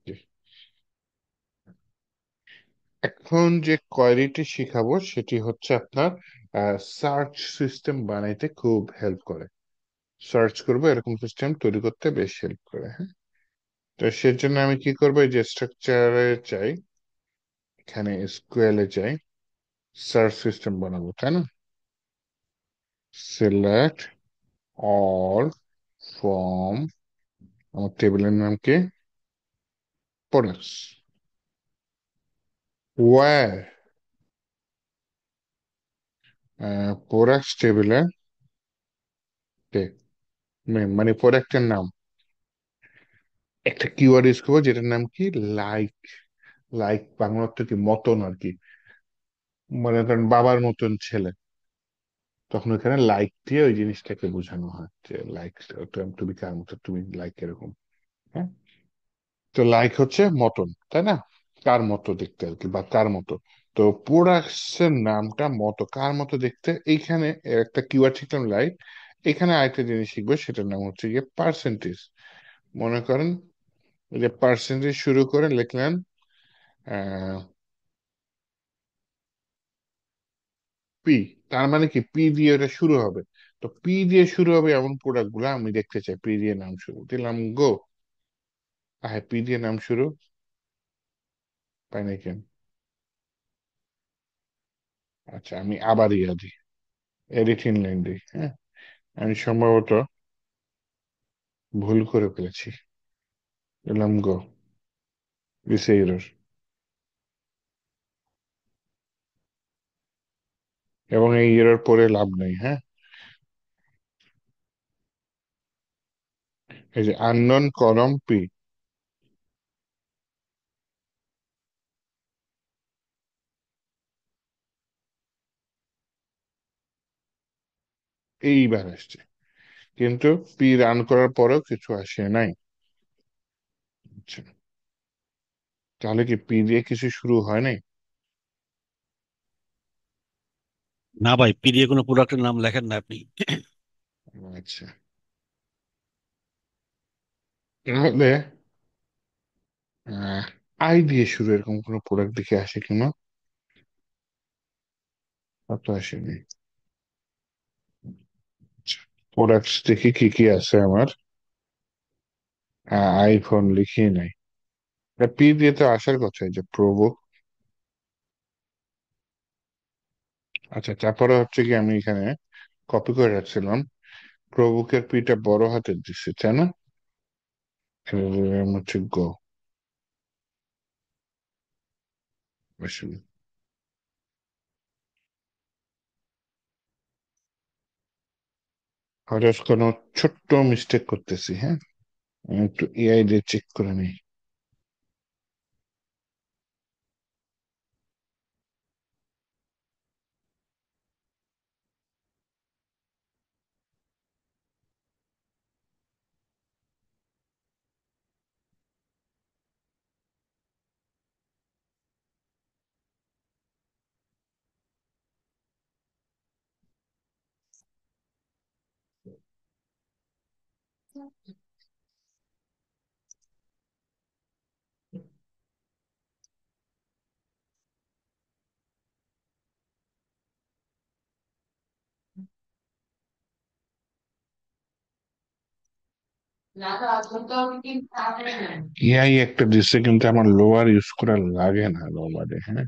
ঠিক। এখন যে কোয়েরিটি শিখাবো সেটি হচ্ছে আপনার সার্চ সিস্টেম বানাইতে খুব হেল্প করে। সার্চ করবো, এরকম সিস্টেম তৈরি করতে বেশ হেল্প করে। হ্যাঁ, তো সেজন্য আমি কি করবো, এই যে স্ট্রাকচারে চাই, এখানে এসকিউএল এ যাই, সার্চ সিস্টেম বানাবো, তাই না? সিলেক্ট অল ফ্রম, আমার টেবিলের নাম কি, প্রোডাক্টস, ওয়্যার প্রোডাক্টস টেবিলে মানে প্রোডাক্টের নাম, একটা কিওয়ার্ড ইউজ করবো যেটার নাম কি, লাইক। লাইক বাংলা অর্থ কি, মতন আর কি। মনে করেন বাবার মতন ছেলে, তখন ওখানে লাইক দিয়ে ওই জিনিসটাকে বোঝানো হয় যে লাইক, তুমি কার মতো, তুমি লাইক এরকম। হ্যাঁ, তো লাইক হচ্ছে মতন, তাই না? কার মতো দেখতে আর কি, বা কার মতো। তো প্রোডাক্টস এর নামটা মতো, কার মতো দেখতে, এইখানে একটা কিওয়ার্ড শিখলাম লাইক। এখানে আরেকটা জিনিস শিখবো, সেটার নাম হচ্ছে গিয়ে পার্সেন্টেজ। মনে করেন ওই যে পার্সেন্টেজ শুরু করে লিখলেন পি, তার মানে কি পি দিয়ে এটা শুরু হবে। তো পি দিয়ে শুরু হবে এমন প্রোডাক্ট গুলো আমি দেখতে চাই, পি দিয়ে নাম শুরু দিলাম, গো। হ্যাঁ, পি দিয়ে নাম শুরু, পাই না কেন? আচ্ছা, আমি আবার ইয়া দিই, এডিটিং লাইন দিই। হ্যাঁ, আমি সম্ভবত ভুল করে ফেলেছি, দিলাম গো, দিছে এরর। এবং এই এরর পরে লাভ নেই। হ্যাঁ, এই যে আননোন কলম পি, এইবার আসছে, কিন্তু পি রান করার পরেও কিছু আসে নাই। আচ্ছা, তাহলে কি পি দিয়ে কিছু শুরু হয় নাই? না ভাই, পি দিয়ে কোনো প্রোডাক্টের নাম লেখেন না আপনি। আচ্ছা, তাহলে আই দিয়ে শুরু এরকম কোন প্রোডাক্ট দেখে আসে কিনা? তা তো আসেনি। প্রোডাক্টস দেখি কি কি আছে আমার। আইফোন লিখি নাই, পি দিয়ে তো আসার কথা, এই যে প্রভু। আচ্ছা, তারপরে হচ্ছে কি আমি এখানে কপি করে রাখছিলাম, প্রভুকের পিটা বড় হাতের দিচ্ছি, তাই না? হচ্ছে গো, আসলে হয়তো কোনো ছোট্ট মিস্টেক করতেছি। হ্যাঁ, আমি একটু এআই দিয়ে চেক করে নিই। এআই একটা দিচ্ছে, কিন্তু আমার লোয়ার ইউজ করা লাগে না নর্মালি। হ্যাঁ,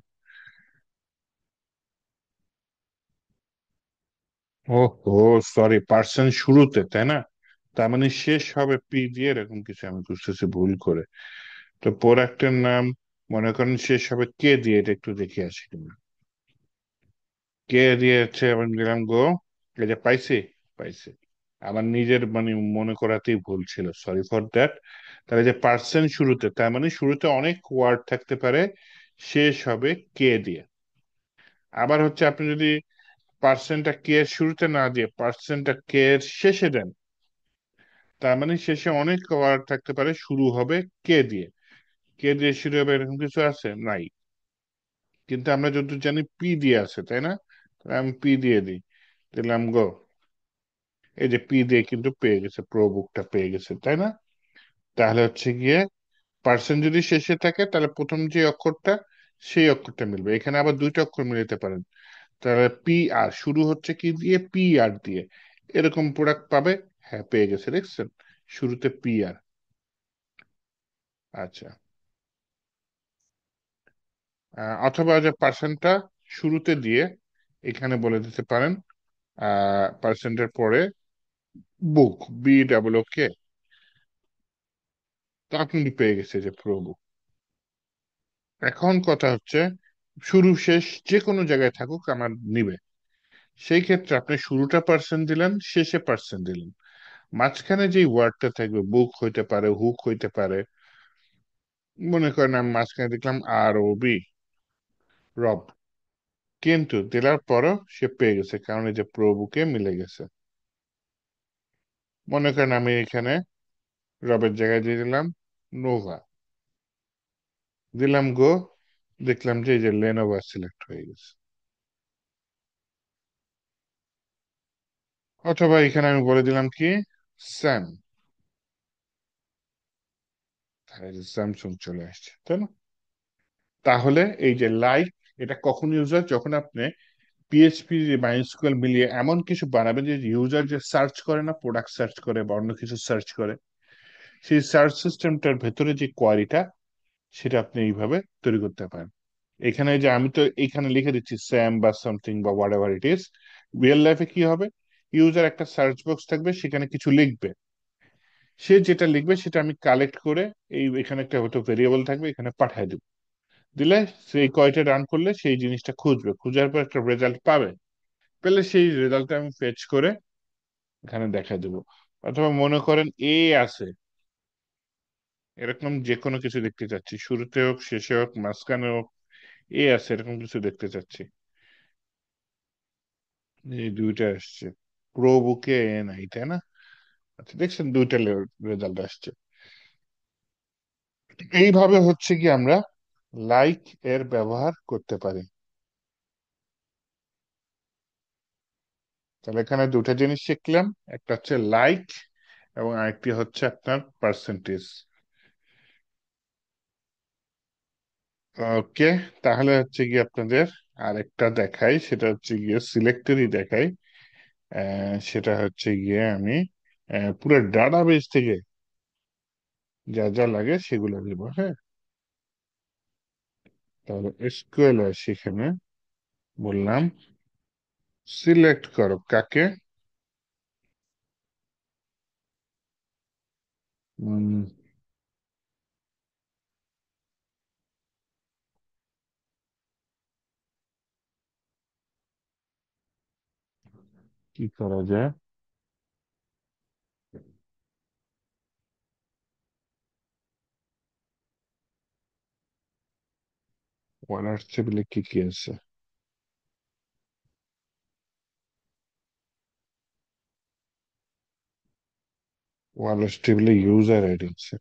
ও, ও সরি, পার্সেন্ট শুরুতে, তাই না? তার মানে শেষ হবে পি দিয়ে, এরকম কিছু আমি বুঝতেছি ভুল করে। তো প্রোডাক্টের নাম মনে করেন শেষ হবে কে দিয়ে, এটা একটু দেখে আসি কিনা। কে দিয়ে হচ্ছে, আমি দিলাম গো, এই যে পাইছি, পাইছি। আমার নিজের মানে মনে করাতেই ভুল ছিল, সরি ফর দ্যাট। তাহলে যে পার্সেন্ট শুরুতে, তার মানে শুরুতে অনেক ওয়ার্ড থাকতে পারে, শেষ হবে কে দিয়ে। আবার হচ্ছে আপনি যদি পার্সেন্টটা কে এর শুরুতে না দিয়ে পার্সেন্টটা কে এর শেষে দেন, তার মানে শেষে অনেক ওয়ার্ড থাকতে পারে, শুরু হবে কে দিয়ে। কে দিয়ে শুরু হবে এরকম কিছু আছে নাই, কিন্তু আমরা যতদূর জানি পি দিয়ে আছে, তাই না? তাহলে আমি পি দিয়ে দিই, দিলাম গো। এই যে পি দিয়ে কিন্তু পেয়ে গেছে, প্রো বুকটা পেয়ে গেছে, তাই না? তাহলে হচ্ছে গিয়ে পার্সেন্ট যদি শেষে থাকে, তাহলে প্রথম যে অক্ষরটা, সেই অক্ষরটা মিলবে। এখানে আবার দুইটা অক্ষর মিলাতে পারেন, তাহলে পি আর শুরু হচ্ছে কি দিয়ে, পি আর দিয়ে, এরকম প্রোডাক্ট পাবে। হ্যাঁ পেয়ে গেছে, দেখছেন শুরুতে পি আর। আচ্ছা, অথবা যে পার্সেন্টটা শুরুতে দিয়ে এখানে বলে দিতে পারেন পার্সেন্টের পরে বুক, বি ডাবল ও কে। তো আপনি পেয়ে গেছে যে প্রো বুক। এখন কথা হচ্ছে শুরু শেষ যে কোনো জায়গায় থাকুক আমার নিবে। সেই ক্ষেত্রে আপনি শুরুটা পার্সেন্ট দিলেন, শেষে পার্সেন্ট দিলেন, মাঝখানে যে ওয়ার্ডটা থাকবে বুক হইতে পারে, হুক হইতে পারে, মনে করেন আমি মাঝখানে দেখলাম আর ও বি, রব, কিন্তু দেওয়ার পরও সে পেয়ে গেছে কারণ এই যে প্রো বুকে মিলে গেছে। মনে করেন আমি এখানে রবের জায়গায় দিয়ে দিলাম নোভা, দিলাম গো, দেখলাম যে এই যে লেনোভা সিলেক্ট হয়ে গেছে। অথবা এখানে আমি বলে দিলাম কি স্যাম, স্যামসুং চলে আসছে, তাই না? তাহলে এই যে লাইক, এটা কখন ইউজ হয়? যখন আপনি পিএইচপি মাইস্কুয়েল মিলিয়ে এমন কিছু বানাবেন যে ইউজার যে সার্চ করে না, প্রোডাক্ট সার্চ করে বা অন্য কিছু সার্চ করে, সেই সার্চ সিস্টেমটার ভেতরে যে কোয়ারিটা, সেটা আপনি এইভাবে তৈরি করতে পারেন। এখানে যে আমি তো এখানে লিখে দিচ্ছি স্যাম বা সামথিং বা what ever it is, real লাইফে কি হবে? ইউজার একটা সার্চ বক্স থাকবে, সেখানে কিছু লিখবে, সে যেটা লিখবে সেটা আমি কালেক্ট করে এই এখানে একটা হয়তো ভেরিয়েবল থাকবে, এখানে পাঠিয়ে দিব। দিলে সেই কয়টা রান করলে সেই জিনিসটা খুঁজবে, খুঁজার পর একটা রেজাল্ট পাবে, পেলে সেই রেজাল্টটা আমি ফেচ করে এখানে দেখা দেবো। অথবা মনে করেন এ আছে, এরকম যে কোনো কিছু দেখতে চাচ্ছি, শুরুতে হোক শেষে হোক মাঝখানে হোক, এ আছে এরকম কিছু দেখতে চাচ্ছি। এই দুইটা আসছে, প্রো বুকে এ নাই, তাই না? আচ্ছা, দেখছেন দুইটা রেজাল্ট আসছে। এইভাবে হচ্ছে কি আমরা লাইক এর ব্যবহার করতে পারি। তাহলে এখানে দুটা জিনিস শিখলাম, একটা হচ্ছে লাইক এবং আরেকটি হচ্ছে আপনার পার্সেন্টেজ। ওকে, তাহলে হচ্ছে কি আপনাদের আরেকটা দেখাই, সেটা হচ্ছে গিয়ে সিলেক্টেরই দেখাই। সেটা হচ্ছে গিয়ে আমি পুরো ডাটাবেস থেকে যা যা লাগে সেগুলো দিব, হ্যাঁ। তাহলে এসকিউএল সেখানে বললাম সিলেক্ট করো কাকে, উম, কি করা যায়, ওয়ালার টেবিলে কি কি আছে? ওয়ালার টেবিলে ইউজার আইডি আছে,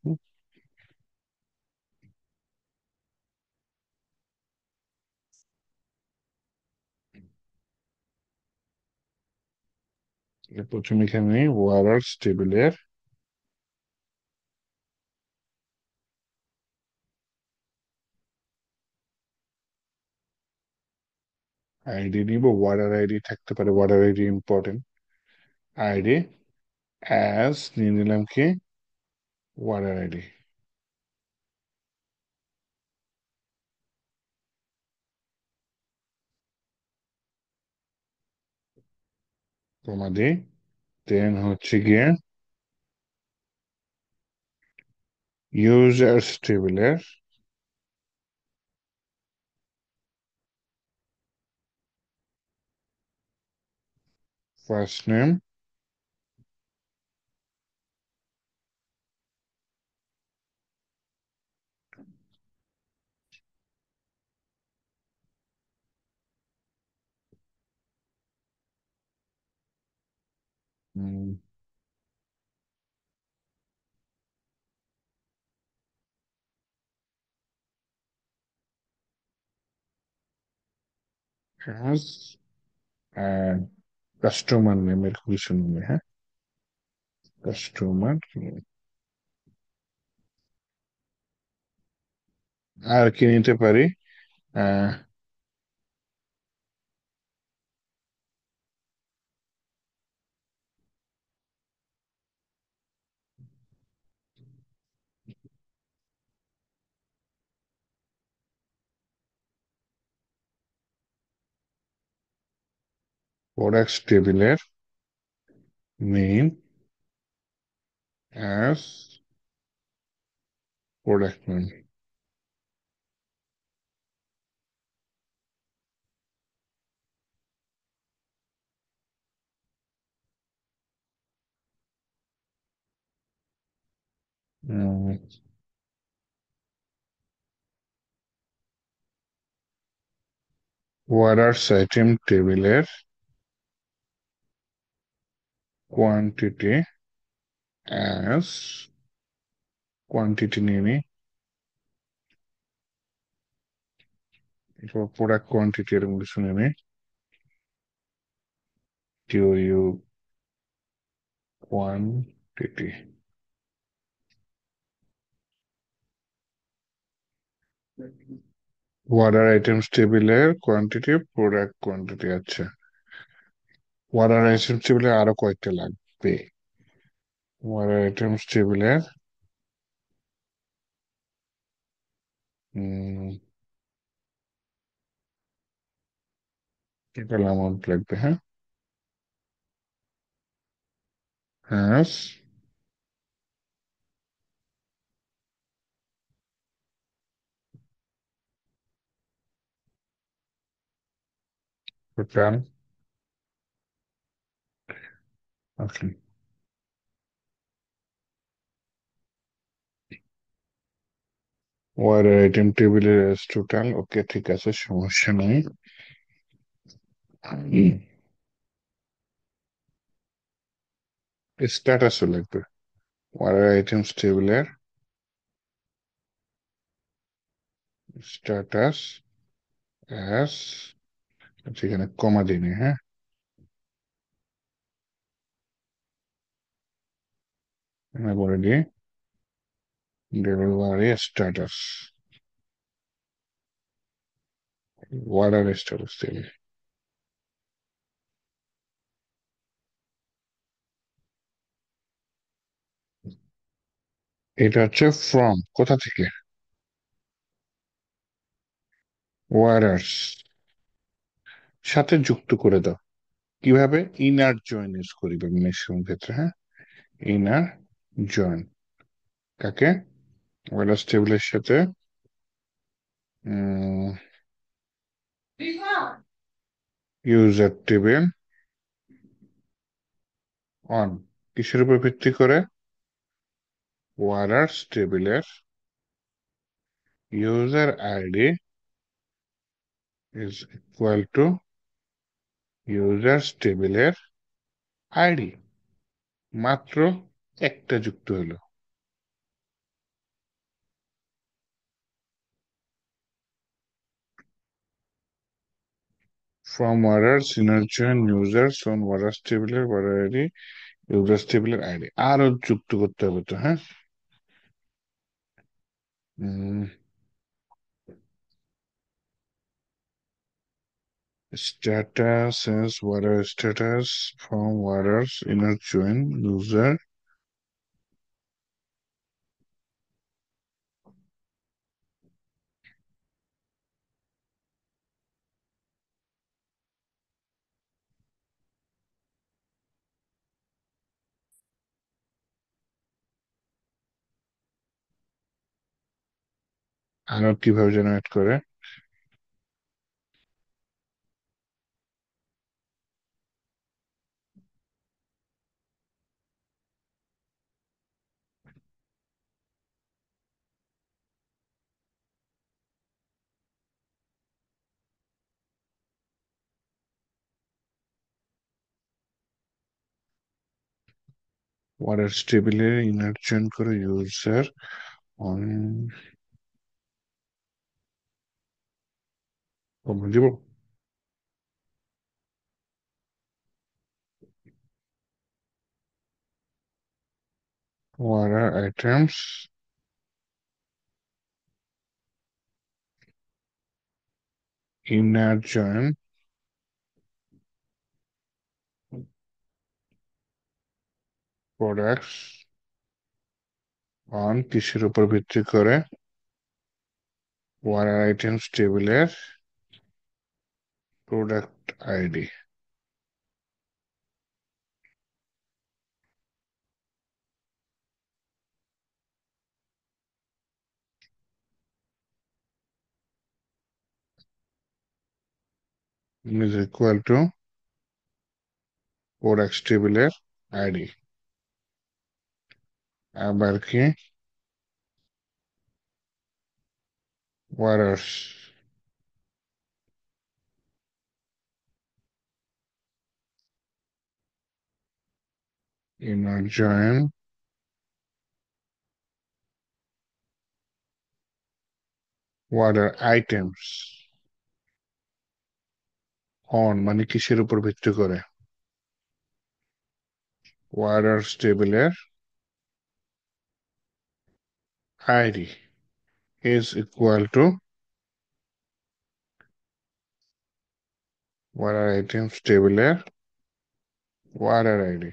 প্রথমে এখানে ওয়ালার টেবিলের আইডি নিব, ওয়ার্ডার আইডি থাকতে পারে, order ID important. ID as নিয়ে নিলাম কি ওয়ার্ডার আইডি, কমা দিই। দেন হচ্ছে গিয়ে ইউজার্স টেবিলের first name, as customer name, এরকম কিছু নেবে, হ্যাঁ, কাস্টমার। আর কি নিতে পারি? আহ প্রোডাক্টস টেবিলের name as product name. Orders item টেবিলের কোয়ান্টিটি অ্যাজ কোয়ান্টিটি নিয়ে নিই, প্রোডাক্ট কোয়ান্টিটি এরকম কিছু নিয়ে নিই, কিউ কোয়ান্টিটি। অর্ডার আইটেমস টেবিলের কোয়ান্টিটি প্রোডাক্ট কোয়ান্টিটি। আচ্ছা, অর্ডার আইটেমস টেবিলে আরো কয়েকটা লাগবে। অর্ডার আইটেমস টেবিলের টোটাল অ্যামাউন্ট লাগবে। হ্যাঁ, হ্যাঁ, টোটাল। ওকে, অর্ডার আইটেম টেবিলের টোটাল। ওকে, ঠিক আছে, সমস্যা নেই। স্ট্যাটাসও লাগবে। অর্ডার আইটেমস টেবিলের স্ট্যাটাস অ্যাস, সেখানে কমা দিইনি। হ্যাঁ, আমি বলে দিই delivery status, order status table. এটা হচ্ছে ফ্রম, কোথা থেকে? ওয়ারার্স সাথে যুক্ত করে দাও। কিভাবে? ইনার জয়েন ইউজ করিবে মিনেশন ক্ষেত্রে। হ্যাঁ, ইনার জয়েন কাকে? ওয়ারার্স টেবিলের সাথে ইউজার টেবিল অন, কিসের উপর ভিত্তি করে? ওয়ারার্স টেবিলের user ID is equal to users টেবিলের আইডি। মাত্র একটা যুক্ত হলো। From orders inner join users on orders টেবিলের ওয়ারার আইডি ইউজার্স টেবিলের আইডি আরো যুক্ত করতে হবে তো। হ্যাঁ, status as water status from waters inner join user আরো কিভাবে জেনারেট করে? ওয়াটার টেবিলে ইনার জয়েন করে ইউজার অন দিব। water items inner join products on কিসের উপর ভিত্তি করে? water items টেবিলের product ID. is equal to products টেবিলের আইডি। আবার কি waters inner join water items on মানে কিসের উপর ভিত্তি করে? ওয়াটার্স টেবিলের ID is equal to water items টেবিলের ওয়াটার আইডি।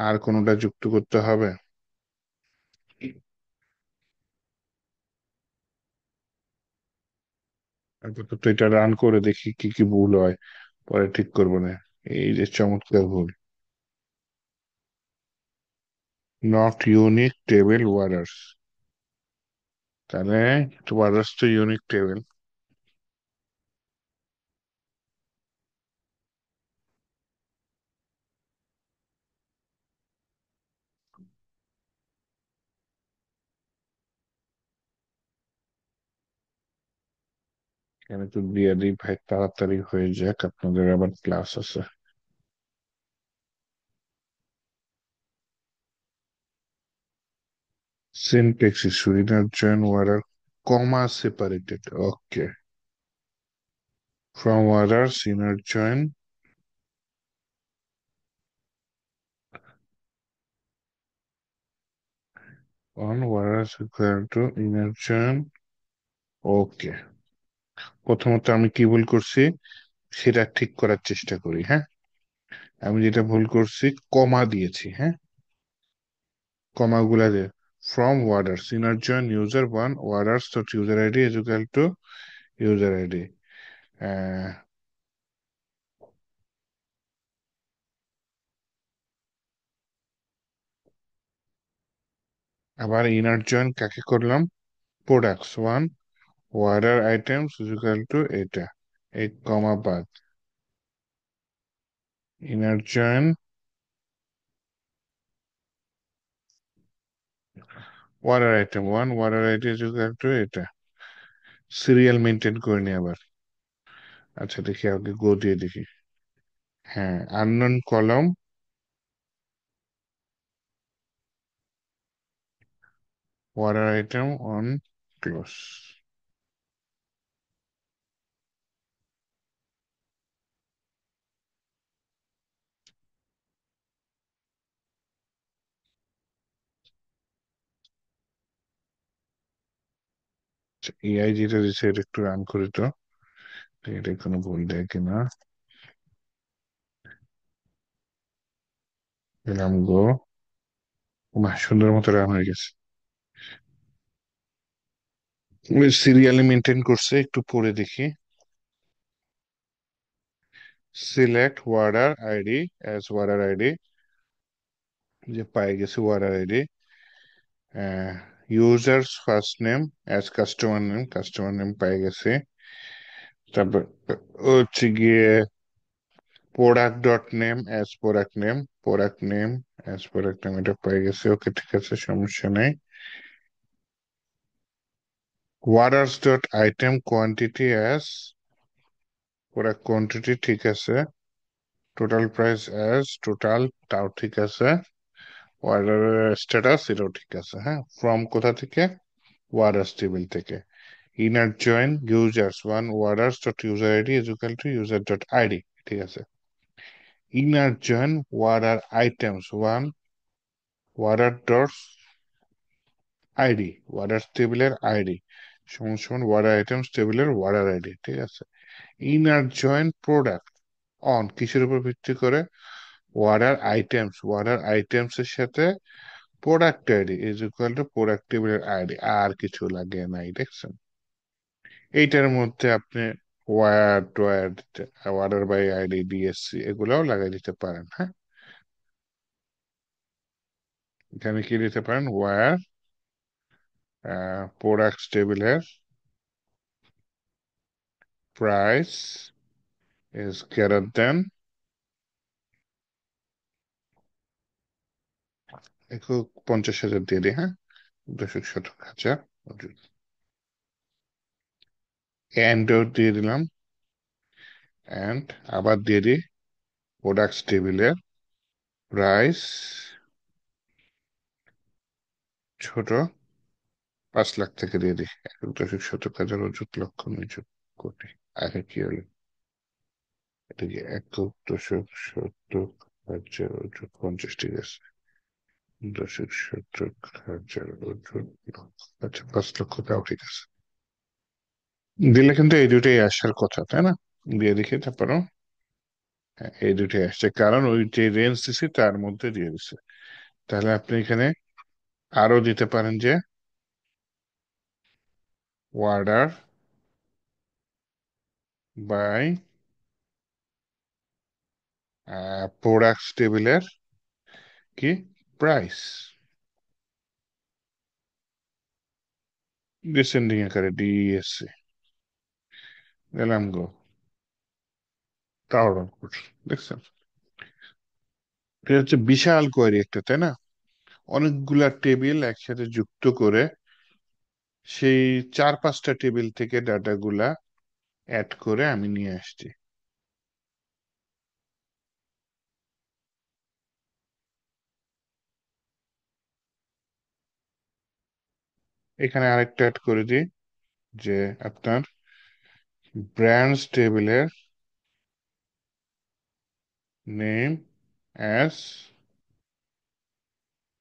আর কোনোটা যুক্ত করতে হবে? আপাতত এটা রান করে দেখি কি কি ভুল হয়, পরে ঠিক করবো না। এই যে চমৎকার ভুল, নট ইউনিক টেবিল ওয়াটার্স। তাহলে ওয়াটার্স তো ইউনিক টেবিল। এখানে তো দিয়ে দিই ভাই, তাড়াতাড়ি হয়ে যাক, আপনাদের আবার ক্লাস আছে। Syntax issue, inner join water, comma separated. Okay. From waters, inner join on waters equal to inner join. Okay. প্রথমত আমি কি ভুল করছি সেটা ঠিক করার চেষ্টা করি, হ্যাঁ। আমি যেটা ভুল করছি, কমা দিয়েছি, হ্যাঁ। কমা গুলা দিয়ে from waters, inner join user one waters dot user id is equal to user id. আহ, আবার ইনার জয়েন কাকে করলাম? Products one water items is equal two এটা, এই কমা বাদ। Inner join water item one water item is equal two এটা। Serial maintain করে নি আবার। আচ্ছা দেখি, আগে গো দিয়ে দেখি। হ্যাঁ, আননোন কলম water item on close. AI যেটা দিচ্ছে এটা একটু রান করি তো, এটা কোনো ভুল দেয় কিনা। দিলাম গো, সুন্দর মতো রান হয়ে গেছে। সিরিয়ালি মেনটেন করছে, একটু পরে দেখি। Select order ID as order ID, যে পাই গেছে order ID. Users first name as customer name পাই গেছে। তারপর হচ্ছে গিয়ে product dot name as product name এটা পাই গেছে। ওকে, ঠিক আছে, সমস্যা নেই। Orders dot item quantity as product quantity, ঠিক আছে। টোটাল প্রাইস অ্যাজ টোটাল, তাও ঠিক আছে। অর্ডার স্ট্যাটাস এটাও ঠিক আছে, হ্যাঁ। ফ্রম কোথা থেকে? ওয়াটার্স টেবিল থেকে। Inner join users one waters dot user ID is equal two user dot ID, ঠিক আছে। Inner join water items one water dot ID, water টেবিলের আইডি সমান সমান ওয়াটার আইটেমস টেবিলের ওয়াটার আইডি, ঠিক আছে। ইনার জয়েন প্রোডাক্ট অন কিসের উপর ভিত্তি করে? ওয়াটার আইটেমস এর সাথে product ID is equal two product টেবিলের আইডি। আর কিছু লাগে নাই, দেখছেন। এইটার মধ্যে আপনি ওয়ার্ডার বাই আইডি ডিএসসি এগুলাও লাগাই দিতে পারেন, হ্যাঁ। এখানে কি দিতে পারেন? প্রোডাক্টস টেবিলের price is greater than একক 50,000 দিয়ে দিই, হ্যাঁ, দশক শতক হাজার এন্ড দিয়ে দিলাম, এন্ড আবার দিয়ে দিই প্রোডাক্টস টেবিলের প্রাইস ছোট 5 লাখ থেকে দিয়ে দিই, একক দশক শতক হাজার অযুত লক্ষ নিযুত কোটি। আগে কি হলো, এটা কি একক দশক শতক হাজার অযুত 50, ঠিক আছে, দশক শতক হাজার অযুত লক্ষ, আচ্ছা 5 লক্ষ, তাও ঠিক আছে। দিলে কিন্তু এই দুটোই আসার কথা, তাই না? দিয়ে দেখি তারপরও, হ্যাঁ, এই দুটোই আসছে, কারণ ওই যে রেঞ্জ দিছি তার মধ্যে দিয়ে দিছে। তাহলে আপনি এখানে আরো দিতে পারেন যে অর্ডার বাই প্রোডাক্টস টেবিলের কি প্রাইস, ডিসেন্ডিং আকারে ডিএসসি দিলাম গো, তাও রং করছে, দেখছেন? এটা হচ্ছে বিশাল কোয়েরি একটা, তাই না? অনেকগুলা টেবিল একসাথে যুক্ত করে সেই 4-5টা টেবিল থেকে ডাটাগুলা অ্যাড করে আমি নিয়ে আসছি। এখানে আরেকটা অ্যাড করে দিই, যে আপনার ব্র্যান্ডস টেবিলের নেম অ্যাজ,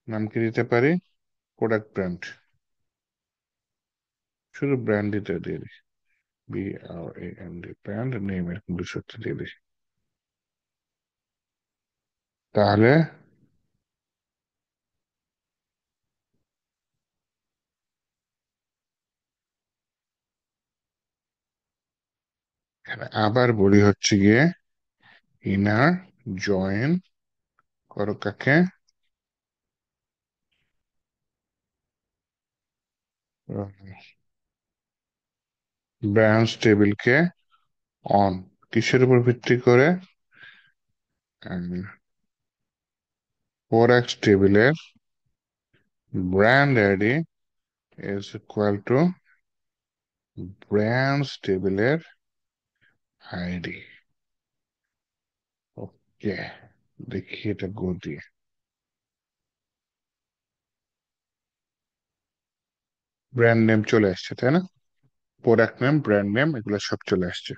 নাম কি দিতে পারি, প্রোডাক্ট ব্র্যান্ড, শুধু ব্র্যান্ড দিতে দিয়ে দিই, BRAND, ব্র্যান্ড নেম এরকম কিছু একটা দিয়ে দিই। তাহলে এখানে আবার বলি হচ্ছে গিয়ে ইনার জয়েন করো কাকে, ব্র্যান্ডস টেবিলকে অন, কিসের উপর ভিত্তি করে, প্রোডাক্ট টেবিলের brand ID is equal two brands টেবিলের আইডি। ওকে, দেখি এটা গো দিয়ে, ব্র্যান্ড নেম চলে আসছে, তাই না? প্রোডাক্ট নেম, ব্র্যান্ড নেম, এগুলো সব চলে আসছে।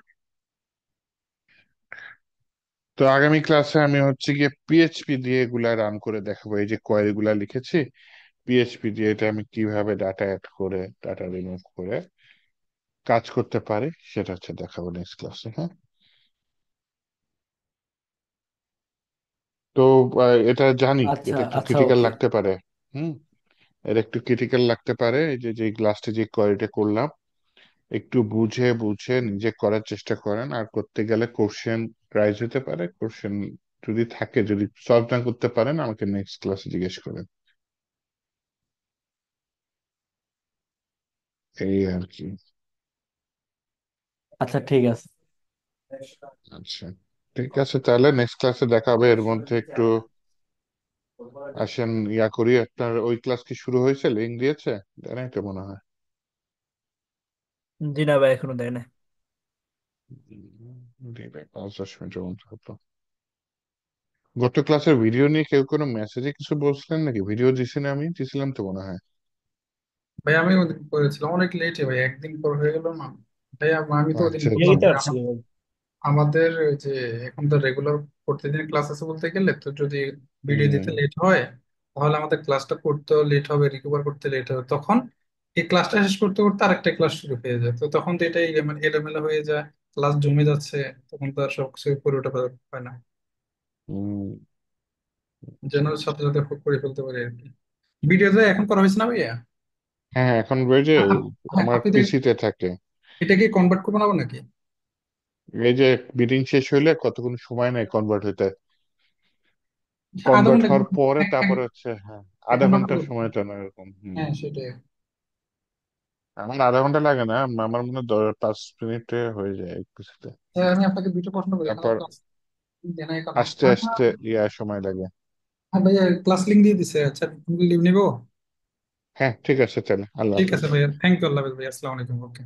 তো আগামী ক্লাসে আমি হচ্ছে গিয়ে পিএইচপি দিয়ে এগুলা রান করে দেখাবো, এই যে কোয়েরি গুলা লিখেছি পিএইচপি দিয়ে, এটা আমি কিভাবে ডাটা অ্যাড করে ডাটা রিমুভ করে কাজ করতে পারি সেটা হচ্ছে দেখাবো নেক্সট ক্লাসে, হ্যাঁ। তো এটা জানি আচ্ছা এটা একটু আচ্ছা, ক্রিটিক্যাল ওকে। লাগতে পারে। হুম, এটা একটু ক্রিটিক্যাল লাগতে পারে, এই যে যে ক্লাসটা যে কোয়েরিটা করলাম, একটু বুঝে বুঝে নিজে করার চেষ্টা করেন, আর করতে গেলে কোশ্চেন রাইজ হতে পারে, কোশ্চেন যদি থাকে, যদি সলভ না করতে পারেন আমাকে নেক্সট ক্লাসে জিজ্ঞেস করেন, এই আর কি। আচ্ছা ঠিক আছে। আচ্ছা, ঠিক আছে, তাহলে নেক্সট ক্লাসে দেখা হবে। এর মধ্যে একটু আসেন ইয়া করি, আপনার ওই ক্লাস কি শুরু হয়েছে, লিঙ্ক দিয়েছে? দেয় নাই তো মনে হয়। জি না ভাই, এখনো দেয় না। দিবে 5-10 মিনিটের মধ্যে হতো। গত ক্লাসের ভিডিও নিয়ে কেউ কোনো মেসেজে কিছু বলছিলেন নাকি? ভিডিও দিছি না, আমি দিছিলাম তো মনে হয়। ভাই আমি ওদিন করেছিলাম অনেক লেটে, ভাই একদিন পর হয়ে গেল না। ভাই আমি তো ওদিন আচ্ছা আচ্ছা। বললাম দেরিতে যে আসছিল ভাই। আমাদের ওই যে এখন তো রেগুলার প্রতিদিন ক্লাস আছে বলতে গেলে, তো যদি ভিডিও হম। দিতে লেট হয় তাহলে আমাদের ক্লাসটা করতেও লেট হবে, রিকভার করতে লেট হবে, তখন এই ক্লাসটা শেষ করতে করতে আরেকটা ক্লাস শুরু হয়ে যায়, তো তখন তো এটাই মানে এলোমেলো হয়ে যায়, ক্লাস জমে যাচ্ছে, তখন তো আর সবকিছু করে ওঠা হয় না, হম। আচ্ছা যেন আচ্ছা। সাথে সাথে করে ফেলতে পারি আর কি। ভিডিওতে এখন করা হয়েছে না ভাইয়া? হ্যাঁ হ্যাঁ, এখন ওই যে হ্যাঁ, আমার আপনি তো পিসিতে থাকে। এটা কি কনভার্ট করে বানাবো নাকি? এই যে মিটিং শেষ হইলে কতক্ষণ সময় নেয় কনভার্ট হইতে, আধা কনভার্ট ঘন্টা হওয়ার পরে এক এক তারপরে হচ্ছে, হ্যাঁ, এক আধা ঘন্টা মতো ঘন্টার লাগবে। সময় তো না এরকম। হম। হ্যাঁ সেটাই। আমার আধা ঘন্টা লাগে না, আমার মনে হয় 5 মিনিটে হয়ে যায় এক কিছুতে। আমি আপনাকে দুটো প্রশ্ন করি, এখানে তারপর ক্লাস দেন এই কথা। আস্তে আস্তে সময় লাগে। হ্যাঁ ভাইয়া, ক্লাস লিঙ্ক দিয়ে দিছে, আচ্ছা লিভ নিবো। হ্যাঁ ঠিক আছে, তাহলে আল্লাহ ঠিক হাফেজ। আছে ভাইয়া, থ্যাংক ইউ, আল্লাহ হাফেজ ভাইয়া, আসসালামু আলাইকুম, ওকে।